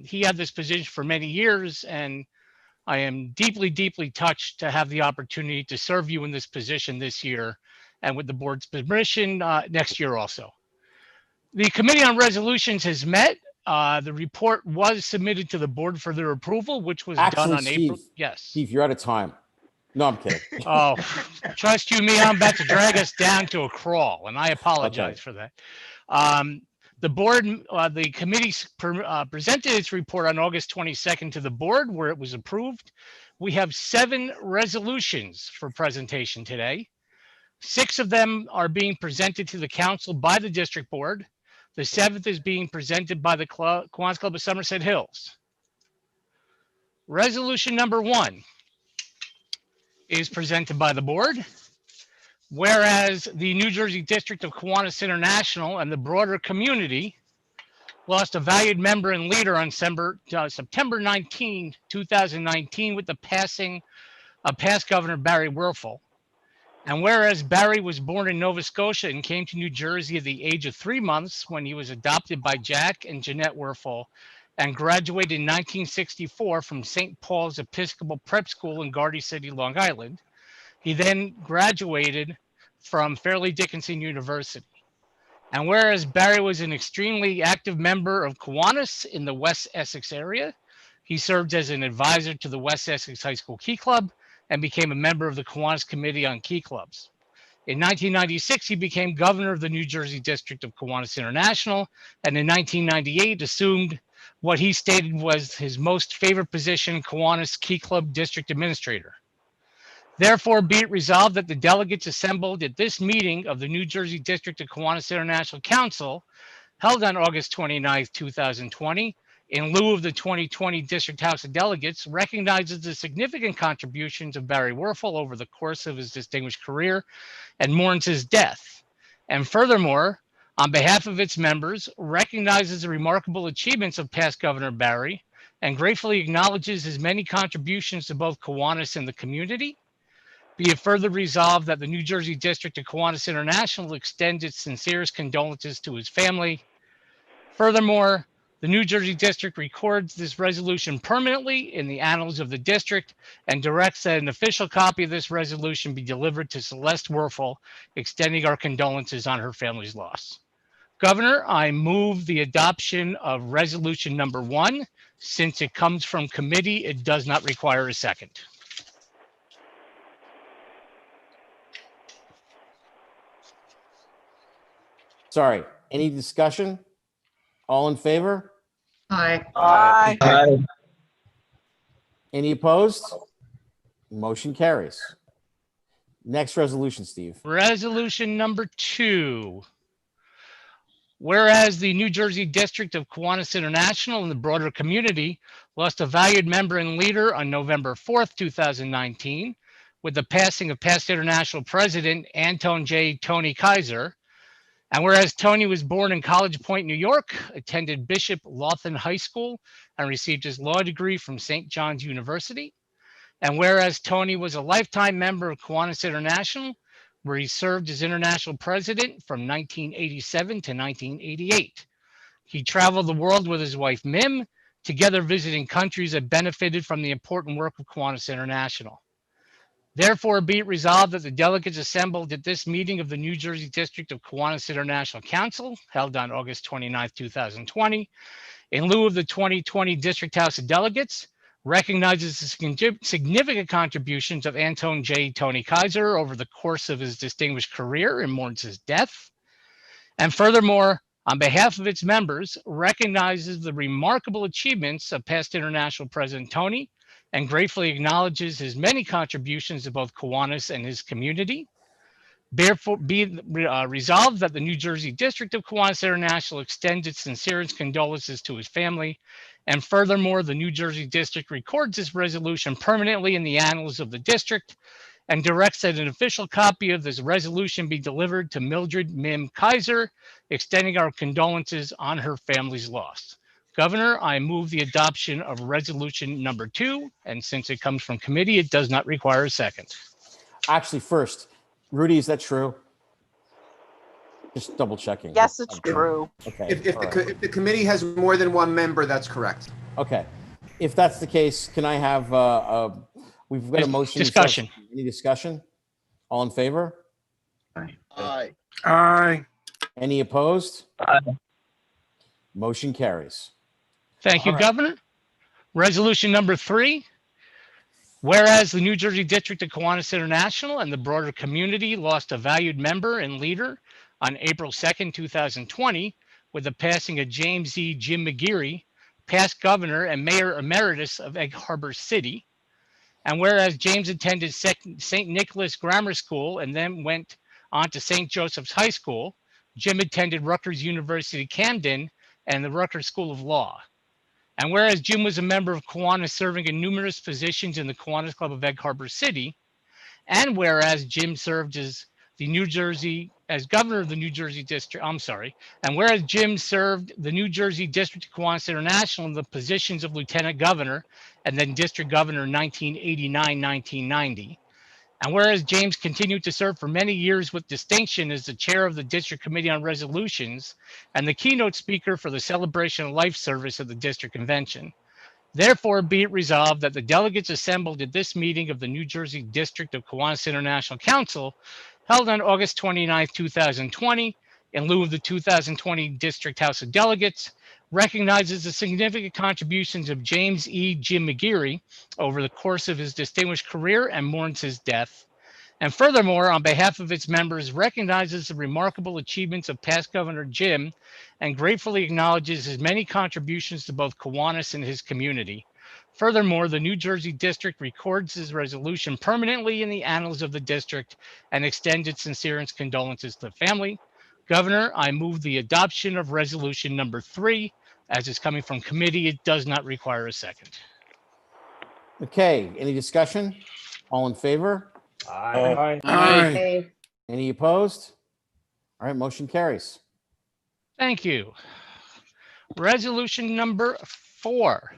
He had this position for many years, and I am deeply, deeply touched to have the opportunity to serve you in this position this year, and with the board's permission, next year also. The Committee on Resolutions has met The report was submitted to the board for their approval, which was done Actually, on April. Steve, Yes. Steve, you're out of time. No, I'm kidding. Oh, trust you me, I'm about to drag us down to a crawl, and I apologize for that. The board, the committee presented its report on August 22nd to the board, where it was approved. We have 7 resolutions for presentation today. 6 of them are being presented to the council by the district board. The 7th is being presented by the Kiwanis Club of Somerset Hills. Resolution number 1 is presented by the board. Whereas the New Jersey District of Kiwanis International and the broader community lost a valued member and leader on September 19, 2019, with the passing of past Governor Barry Werfel. And whereas Barry was born in Nova Scotia and came to New Jersey at the age of 3 months when he was adopted by Jack and Jeanette Werfel, and graduated in 1964 from St. Paul's Episcopal Prep School in Garden City, Long Island. He then graduated from Fairleigh Dickinson University. And whereas Barry was an extremely active member of Kiwanis in the West Essex area, he served as an advisor to the West Essex High School Key Club and became a member of the Kiwanis Committee on Key Clubs. In 1996, he became governor of the New Jersey District of Kiwanis International, and in 1998 assumed what he stated was his most favorite position, Kiwanis Key Club District Administrator. Therefore, be it resolved that the delegates assembled at this meeting of the New Jersey District of Kiwanis International Council, held on August 29, 2020, in lieu of the 2020 District House of Delegates, recognizes the significant contributions of Barry Werfel over the course of his distinguished career and mourns his death. And furthermore, on behalf of its members, recognizes the remarkable achievements of past Governor Barry and gratefully acknowledges his many contributions to both Kiwanis and the community. Be it further resolved that the New Jersey District of Kiwanis International extends its sincerest condolences to his family. Furthermore, the New Jersey District records this resolution permanently in the annals of the district and directs that an official copy of this resolution be delivered to Celeste Werfel, extending our condolences on her family's loss. Governor, I move the adoption of resolution number 1. Since it comes from committee, it does not require a second. Sorry, any discussion? All in favor? Aye. Aye. Any opposed? Motion carries. Next resolution, Steve. Resolution number 2. Whereas the New Jersey District of Kiwanis International and the broader community lost a valued member and leader on November 4th, 2019, with the passing of past international president Anton J. Tony Kaiser. And whereas Tony was born in College Point, New York, attended Bishop Lawton High School, and received his law degree from St. John's University. And whereas Tony was a lifetime member of Kiwanis International, where he served as international president from 1987 to 1988. He traveled the world with his wife, Mim, together visiting countries that benefited from the important work of Kiwanis International. Therefore, be it resolved that the delegates assembled at this meeting of the New Jersey District of Kiwanis International Council, held on August 29, 2020, in lieu of the 2020 District House of Delegates, recognizes the significant contributions of Anton J. Tony Kaiser over the course of his distinguished career and mourns his death. And furthermore, on behalf of its members, recognizes the remarkable achievements of past international President Tony and gratefully acknowledges his many contributions to both Kiwanis and his community. Therefore, be resolved that the New Jersey District of Kiwanis International extends its sincerest condolences to his family. And furthermore, the New Jersey District records this resolution permanently in the annals of the district and directs that an official copy of this resolution be delivered to Mildred Mim Kaiser, extending our condolences on her family's loss. Governor, I move the adoption of resolution number 2, and since it comes from committee, it does not require a second. Actually, first, Rudy, is that true? Just double checking. Yes, it's true. Okay. If all the committee has more than one member, that's correct. Okay. If that's the case, can I have we've got a motion. Discussion. Any discussion? All in favor? Aye. Aye. Any opposed? Aye. Motion carries. Thank you, All right. Governor. Resolution number 3, whereas the New Jersey District of Kiwanis International and the broader community lost a valued member and leader on April 2nd, 2020, with the passing of James E. Jim McGeary, past governor and mayor emeritus of Egg Harbor City. And whereas James attended St. Nicholas Grammar School and then went on to St. Joseph's High School, Jim attended Rutgers University Camden and the Rutgers School of Law. And whereas Jim was a member of Kiwanis, serving in numerous positions in the Kiwanis Club of Egg Harbor City, and whereas Jim served as governor of the New Jersey District, and whereas Jim served the New Jersey District of Kiwanis International in the positions of lieutenant governor and then district governor in 1989-1990, and whereas James continued to serve for many years with distinction as the chair of the District Committee on Resolutions and the keynote speaker for the Celebration of Life service of the District Convention. Therefore, be it resolved that the delegates assembled at this meeting of the New Jersey District of Kiwanis International Council, held on August 29, 2020, in lieu of the 2020 District House of Delegates, recognizes the significant contributions of James E. Jim McGeary over the course of his distinguished career and mourns his death. And furthermore, on behalf of its members, recognizes the remarkable achievements of past Governor Jim and gratefully acknowledges his many contributions to both Kiwanis and his community. Furthermore, the New Jersey District records his resolution permanently in the annals of the district and extends its sincerest condolences to the family. Governor, I move the adoption of resolution number 3. As it's coming from committee, it does not require a second. Okay, any discussion? All in favor? Aye. Aye. Any opposed? All right, motion carries. Thank you. Resolution number 4.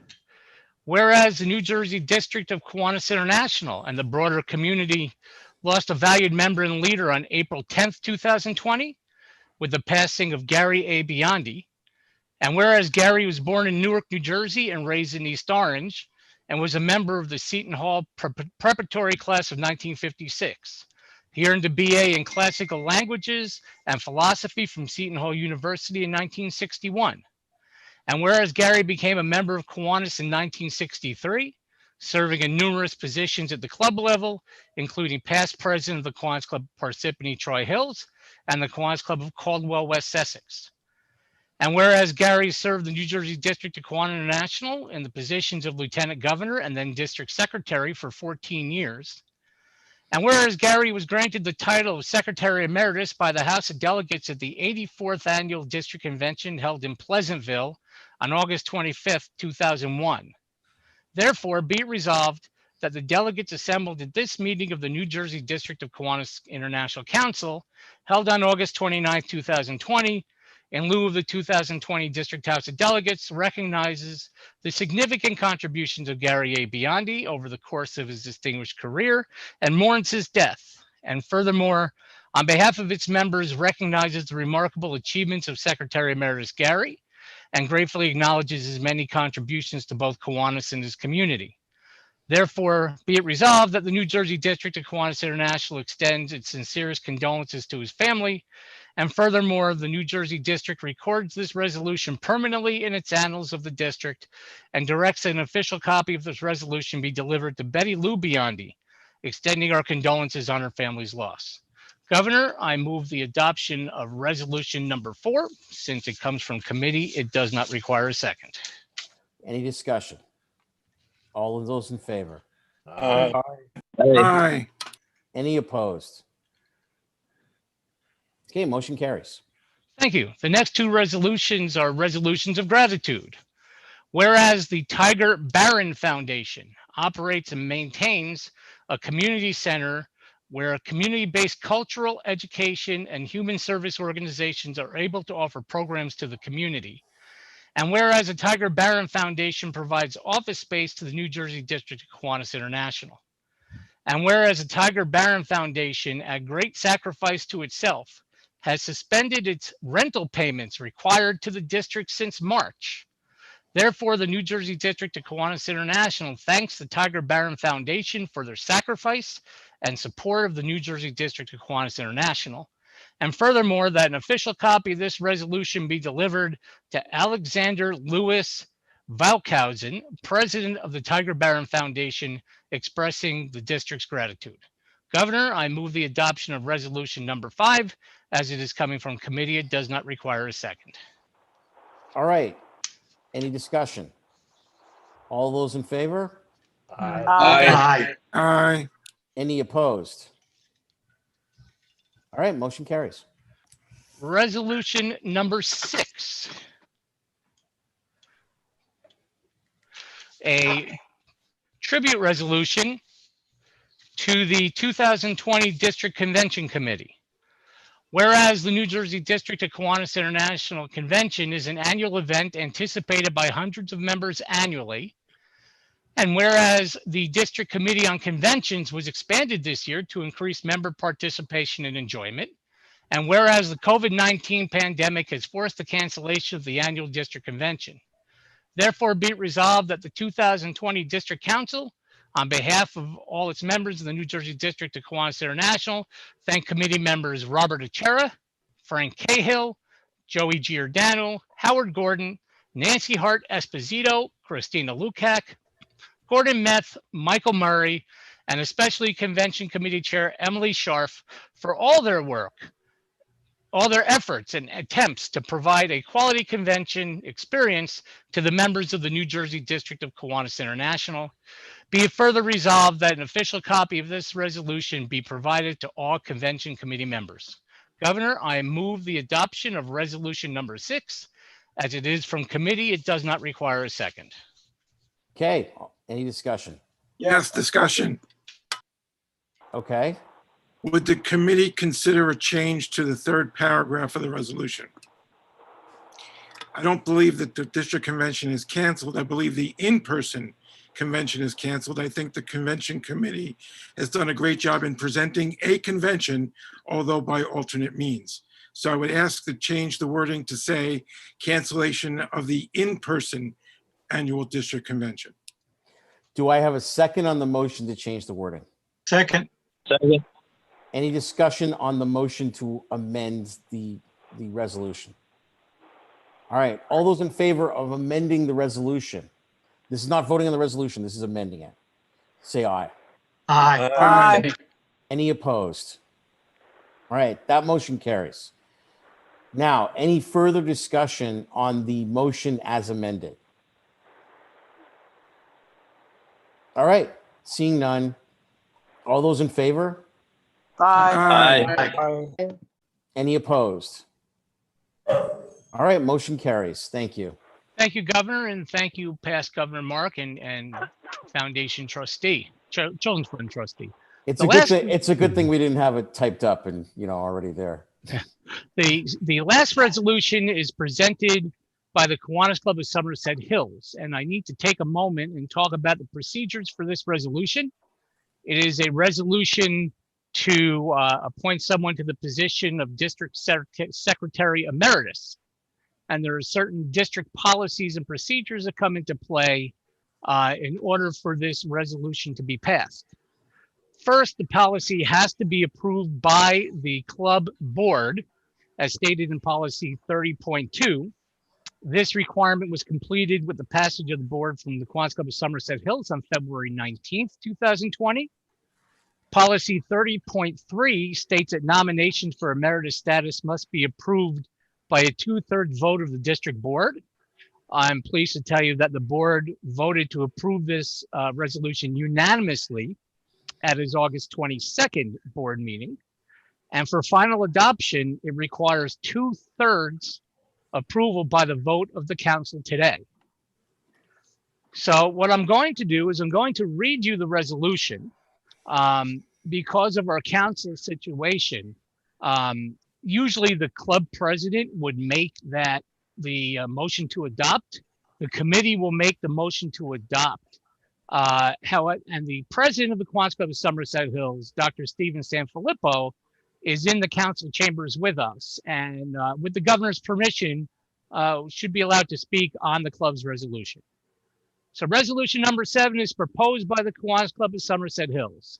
Whereas the New Jersey District of Kiwanis International and the broader community lost a valued member and leader on April 10th, 2020, with the passing of Gary A. Biondi. And whereas Gary was born in Newark, New Jersey and raised in East Orange, and was a member of the Seton Hall preparatory class of 1956. He earned a BA in classical languages and philosophy from Seton Hall University in 1961. And whereas Gary became a member of Kiwanis in 1963, serving in numerous positions at the club level, including past president of the Kiwanis Club Parsippany Troy Hills and the Kiwanis Club of Caldwell, West Sussex. And whereas Gary served the New Jersey District of Kiwanis International in the positions of Lieutenant Governor and then District Secretary for 14 years. And whereas Gary was granted the title of Secretary Emeritus by the House of Delegates at the 84th Annual District Convention held in Pleasantville on August 25th, 2001. Therefore, be it resolved that the delegates assembled at this meeting of the New Jersey District of Kiwanis International Council, held on August 29, 2020, in lieu of the 2020 District House of Delegates, recognizes the significant contributions of Gary A. Biondi over the course of his distinguished career and mourns his death. And furthermore, on behalf of its members, recognizes the remarkable achievements of Secretary Emeritus Gary and gratefully acknowledges his many contributions to both Kiwanis and his community. Therefore, be it resolved that the New Jersey District of Kiwanis International extends its sincerest condolences to his family. And furthermore, the New Jersey District records this resolution permanently in its annals of the district and directs an official copy of this resolution be delivered to Betty Lou Biondi, extending our condolences on her family's loss. Governor, I move the adoption of resolution number 4. Since it comes from committee, it does not require a second. Any discussion? All of those in favor? Aye. Aye. Any opposed? Okay, motion carries. Thank you. The next 2 resolutions are resolutions of gratitude. Whereas the Tiger Barron Foundation operates and maintains a community center where community-based cultural, education, and human service organizations are able to offer programs to the community. And whereas the Tiger Barron Foundation provides office space to the New Jersey District of Kiwanis International. And whereas the Tiger Barron Foundation, at great sacrifice to itself, has suspended its rental payments required to the district since March. Therefore, the New Jersey District of Kiwanis International thanks the Tiger Barron Foundation for their sacrifice and support of the New Jersey District of Kiwanis International. And furthermore, that an official copy of this resolution be delivered to Alexander Lewis Valkhausen, president of the Tiger Barron Foundation, expressing the district's gratitude. Governor, I move the adoption of resolution number 5. As it is coming from committee, it does not require a second. All right. Any discussion? All those in favor? Aye. Aye. Any opposed? All right, motion carries. Resolution number 6. A tribute resolution to the 2020 District Convention Committee. Whereas the New Jersey District of Kiwanis International Convention is an annual event anticipated by hundreds of members annually, and whereas the District Committee on Conventions was expanded this year to increase member participation and enjoyment, and whereas the COVID-19 pandemic has forced the cancellation of the annual District Convention, therefore be it resolved that the 2020 District Council, on behalf of all its members of the New Jersey District of Kiwanis International, thank committee members Robert Achera, Frank Cahill, Joey Giordano, Howard Gordon, Nancy Hart Esposito, Christina Lukac, Gordon Meth, Michael Murray, and especially Convention Committee Chair Emily Scharf for all their work, all their efforts and attempts to provide a quality convention experience to the members of the New Jersey District of Kiwanis International. Be it further resolved that an official copy of this resolution be provided to all convention committee members. Governor, I move the adoption of resolution number 6. As it is from committee, it does not require a second. Okay, any discussion? Yes, discussion. Okay. Would the committee consider a change to the 3rd paragraph of the resolution? I don't believe that the district convention is canceled. I believe the in-person convention is canceled. I think the convention committee has done a great job in presenting a convention, although by alternate means. So I would ask to change the wording to say cancellation of the in-person annual district convention. Do I have a second on the motion to change the wording? Second. Second. Any discussion on the motion to amend the resolution? All right, all those in favor of amending the resolution? This is not voting on the resolution, this is amending it. Say aye. Aye. Aye. Any opposed? All right, that motion carries. Now, any further discussion on the motion as amended? All right, seeing none. All those in favor? Aye. Any opposed? All right, motion carries. Thank you. Thank you, Governor, and thank you, past Governor Mark and Foundation trustee, Children's Fund trustee. It's a good thing we didn't have it typed up and already there. The last resolution is presented by the Kiwanis Club of Somerset Hills, and I need to take a moment and talk about the procedures for this resolution. It is a resolution to appoint someone to the position of District Secretary Emeritus. And there are certain district policies and procedures that come into play in order for this resolution to be passed. First, the policy has to be approved by the club board, as stated in policy 30.2. This requirement was completed with the passage of the board from the Kiwanis Club of Somerset Hills on February 19th, 2020. Policy 30.3 states that nominations for emeritus status must be approved by a 2/3 vote of the district board. I'm pleased to tell you that the board voted to approve this resolution unanimously at its August 22nd board meeting. And for final adoption, it requires 2/3 approval by the vote of the council today. So what I'm going to do is I'm going to read you the resolution. Because of our council situation, usually the club president would make the motion to adopt. The committee will make the motion to adopt. And the president of the Kiwanis Club of Somerset Hills, Dr. Stephen Sanfilippo, is in the council chambers with us, and with the governor's permission, should be allowed to speak on the club's resolution. So resolution number 7 is proposed by the Kiwanis Club of Somerset Hills.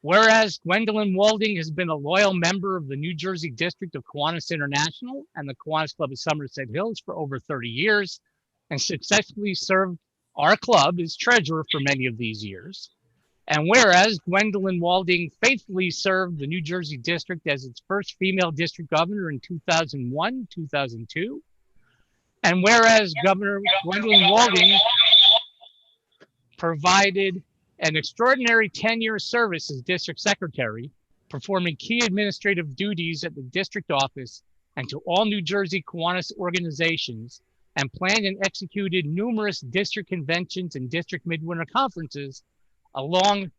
Whereas Gwendolyn Walding has been a loyal member of the New Jersey District of Kiwanis International and the Kiwanis Club of Somerset Hills for over 30 years, and successfully served our club as treasurer for many of these years. And whereas Gwendolyn Walding faithfully served the New Jersey district as its first female district governor in 2001, 2002. And whereas Governor Gwendolyn Walding provided an extraordinary 10-year service as district secretary, performing key administrative duties at the district office and to all New Jersey Kiwanis organizations, and planned and executed numerous district conventions and district midwinter conferences, among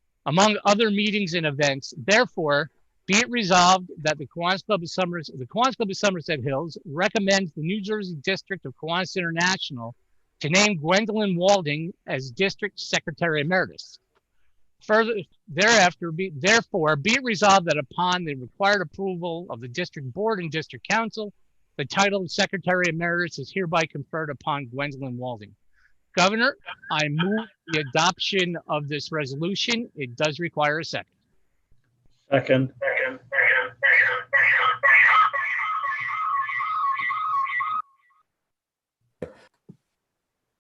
other meetings and events. Therefore, be it resolved that the Kiwanis Club of Somerset Hills recommends the New Jersey District of Kiwanis International to name Gwendolyn Walding as District Secretary Emeritus. Further, therefore, be it resolved that upon the required approval of the District Board and District Council, the title of Secretary Emeritus is hereby conferred upon Gwendolyn Walding. Governor, I move the adoption of this resolution. It does require a second. Second.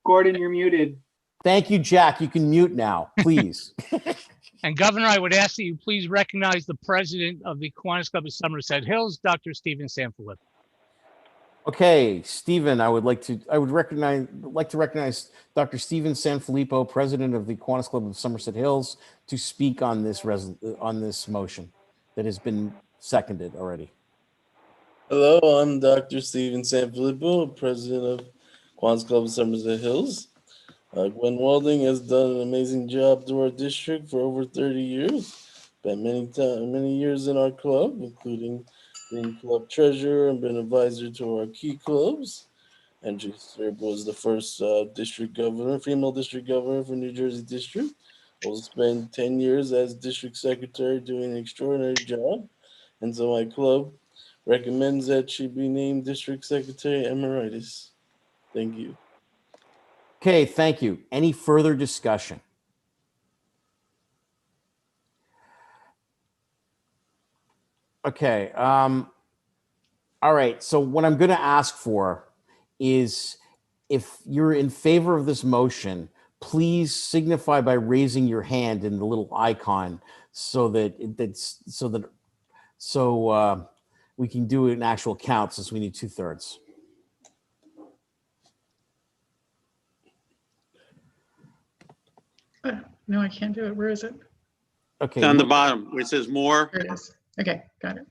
Gordon, you're muted. Thank you, Jack. You can mute now, please. And Governor, I would ask that you please recognize the president of the Kiwanis Club of Somerset Hills, Dr. Stephen Sanfilippo. Okay, Stephen, I would like to recognize Dr. Stephen Sanfilippo, president of the Kiwanis Club of Somerset Hills, to speak on this motion that has been seconded already. Hello, I'm Dr. Stephen Sanfilippo, president of Kiwanis Club of Somerset Hills. Gwen Walding has done an amazing job to our district for over 30 years. Spent many years in our club, including being club treasurer and been advisor to our key clubs. And she was the first district governor, female district governor for New Jersey District. Also spent 10 years as district secretary doing an extraordinary job. And so my club recommends that she be named district secretary emeritus. Thank you. Okay, thank you. Any further discussion? Okay. All right. So what I'm going to ask for is, if you're in favor of this motion, please signify by raising your hand in the little icon so that we can do an actual count, since we need 2/3. No, I can't do it. Where is it? Okay. It's on the bottom where it says more. There it is. Okay, got it.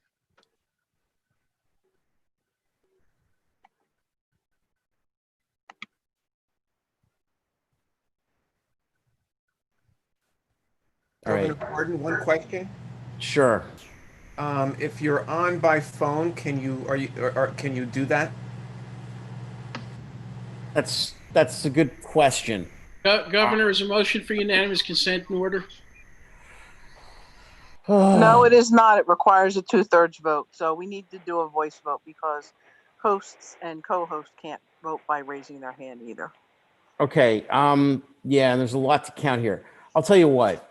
All right. Governor Gordon, one question. Sure. If you're on by phone, can you do that? That's a good question. Governor, is a motion for unanimous consent in order? No, it is not. It requires a 2/3 vote. So we need to do a voice vote because hosts and co-hosts can't vote by raising their hand either. Okay. Yeah, and there's a lot to count here. I'll tell you what.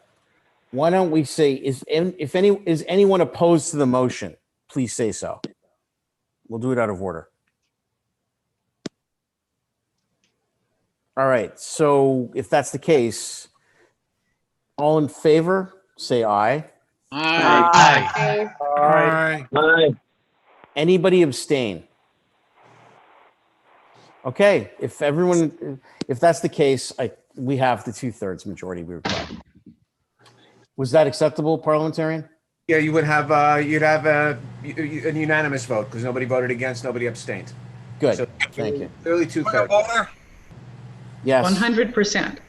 Why don't we say, is anyone opposed to the motion? Please say so. We'll do it out of order. All right. So if that's the case, all in favor, say aye. Aye. Aye. Aye. Anybody abstain? Okay. If that's the case, we have the 2/3 majority we require. Was that acceptable, parliamentarian? Yeah, you would have you'd have a unanimous vote because nobody voted against, nobody abstained. Good. So Thank you. Clearly 2/3. Yes. 100%.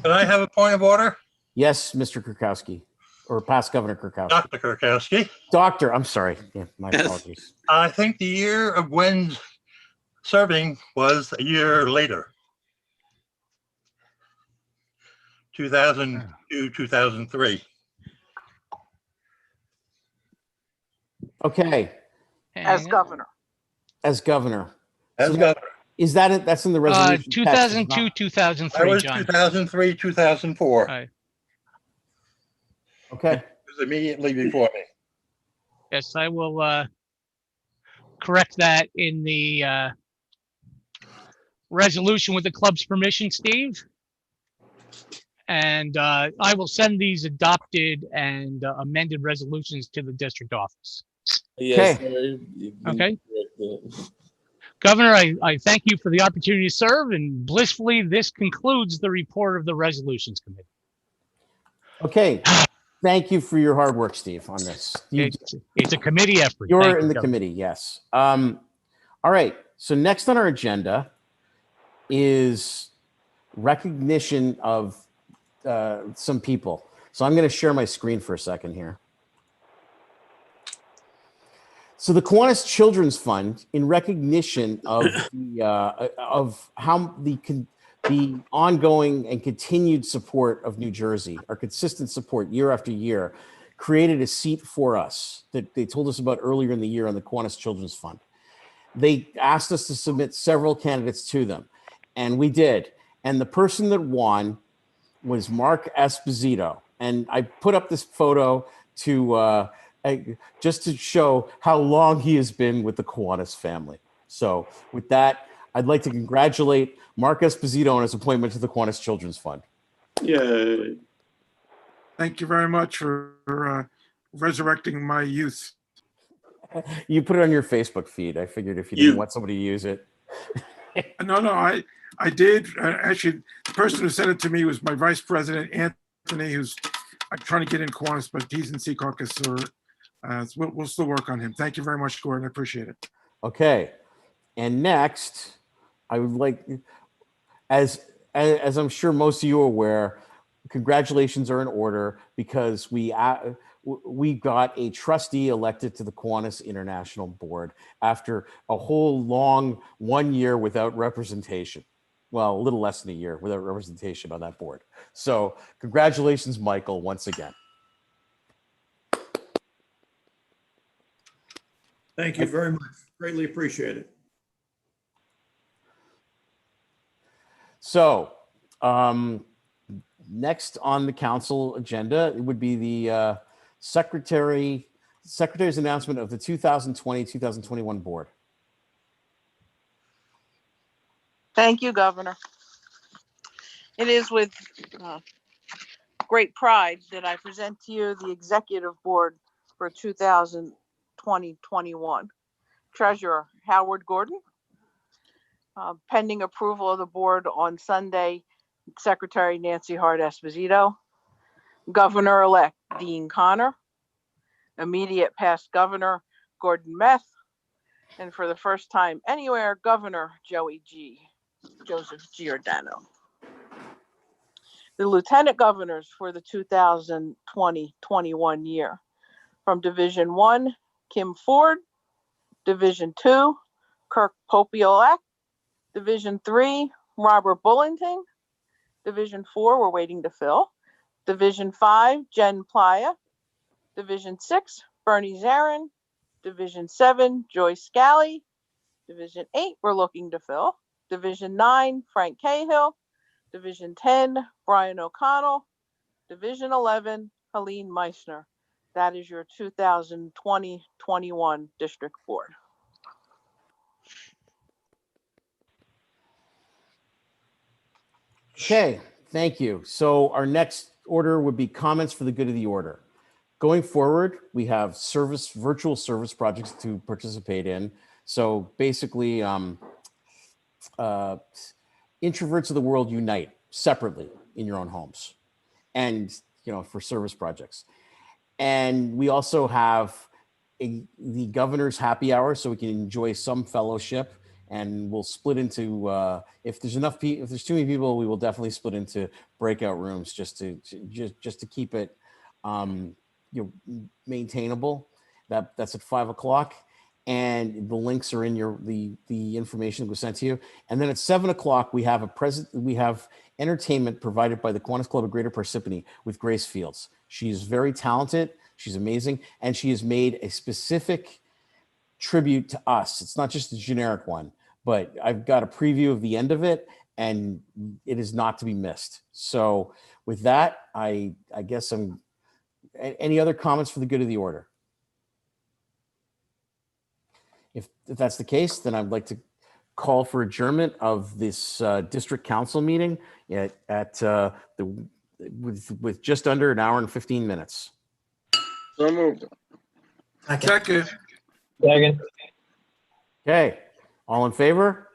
Can I have a point of order? Yes, Mr. Kurkowski, or past Governor Kurkowski. Dr. Kurkowski. Doctor, I'm sorry. Yeah, my apologies. I think the year of Gwen's serving was a year later. 2002, 2003. Okay. As governor. As governor. As So governor. Is that that's in the resolution? 2002, 2003, I was John. 2003, 2004. Right. Okay. It was immediately before me. Yes, I will correct that in the resolution with the club's permission, Steve. And I will send these adopted and amended resolutions to the district office. Yes, Okay. sir. You've been Okay. corrected. Governor, I thank you for the opportunity to serve, and blissfully, this concludes the report of the Resolutions Committee. Okay. Thank you for your hard work, Steve, on this. It's a committee effort. You're Thank in you, the Governor. committee, yes. All right. So next on our agenda is recognition of some people. So I'm going to share my screen for a second here. So the Kiwanis Children's Fund, in recognition of how the ongoing and continued support of New Jersey, our consistent support year after year, created a seat for us that they told us about earlier in the year on the Kiwanis Children's Fund. They asked us to submit several candidates to them, and we did. And the person that won was Mark Esposito. And I put up this photo to just to show how long he has been with the Kiwanis family. So with that, I'd like to congratulate Mark Esposito on his appointment to the Kiwanis Children's Fund. Yeah. Thank you very much for resurrecting my youth. You put it on your Facebook feed. I figured if you didn't want somebody to use it. No, I did. Actually, the person who sent it to me was my vice president, Anthony, who's I'm trying to get in Kiwanis, but he's in Sea Caucus, so we'll still work on him. Thank you very much, Gordon. I appreciate it. Okay. And next, I would like, as I'm sure most of you are aware, congratulations are in order because we got a trustee elected to the Kiwanis International Board after a whole long 1 year without representation. Well, a little less than a year without representation on that board. So congratulations, Michael, once again. Thank you very much. Greatly appreciate it. So next on the council agenda, it would be the secretary's announcement of the 2020-2021 board. Thank you, Governor. It is with great pride that I present to you the executive board for 2020-21. Treasurer Howard Gordon. Pending approval of the board on Sunday, Secretary Nancy Hart Esposito. Governor-elect Dean Connor. Immediate past governor Gordon Meth. And for the first time anywhere, Governor Joseph Giordano. The lieutenant governors for the 2020-21 year. From Division 1, Kim Ford. Division 2, Kirk Popiolek. Division 3, Robert Bullington. Division 4, we're waiting to fill. Division 5, Jen Playa. Division 6, Bernie Zarin. Division 7, Joyce Scally. Division 8, we're looking to fill. Division 9, Frank Cahill. Division 10, Brian O'Connell. Division 11, Helene Meissner. That is your 2020-21 district board. Okay, thank you. So our next order would be comments for the good of the order. Going forward, we have virtual service projects to participate in. So basically, introverts of the world unite separately in your own homes and, for service projects. And we also have the governor's happy hour, so we can enjoy some fellowship. And we'll split into if there's too many people, we will definitely split into breakout rooms just to keep it maintainable. That's at 5 o'clock, and the links are in the information that was sent to you. And then at 7 o'clock, we have entertainment provided by the Kiwanis Club of Greater Parsippany with Grace Fields. She's very talented. She's amazing, and she has made a specific tribute to us. It's not just a generic one, but I've got a preview of the end of it, and it is not to be missed. So with that, I guess any other comments for the good of the order? If that's the case, then I'd like to call for adjournment of this district council meeting with just under an hour and 15 minutes. So moved. Second. Second. Okay, all in favor?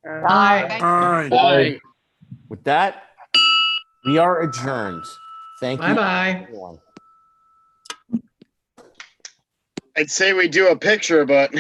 Aye. Aye. With that, we are adjourned. Thank you. Bye-bye. Everyone. I'd say we do a picture, but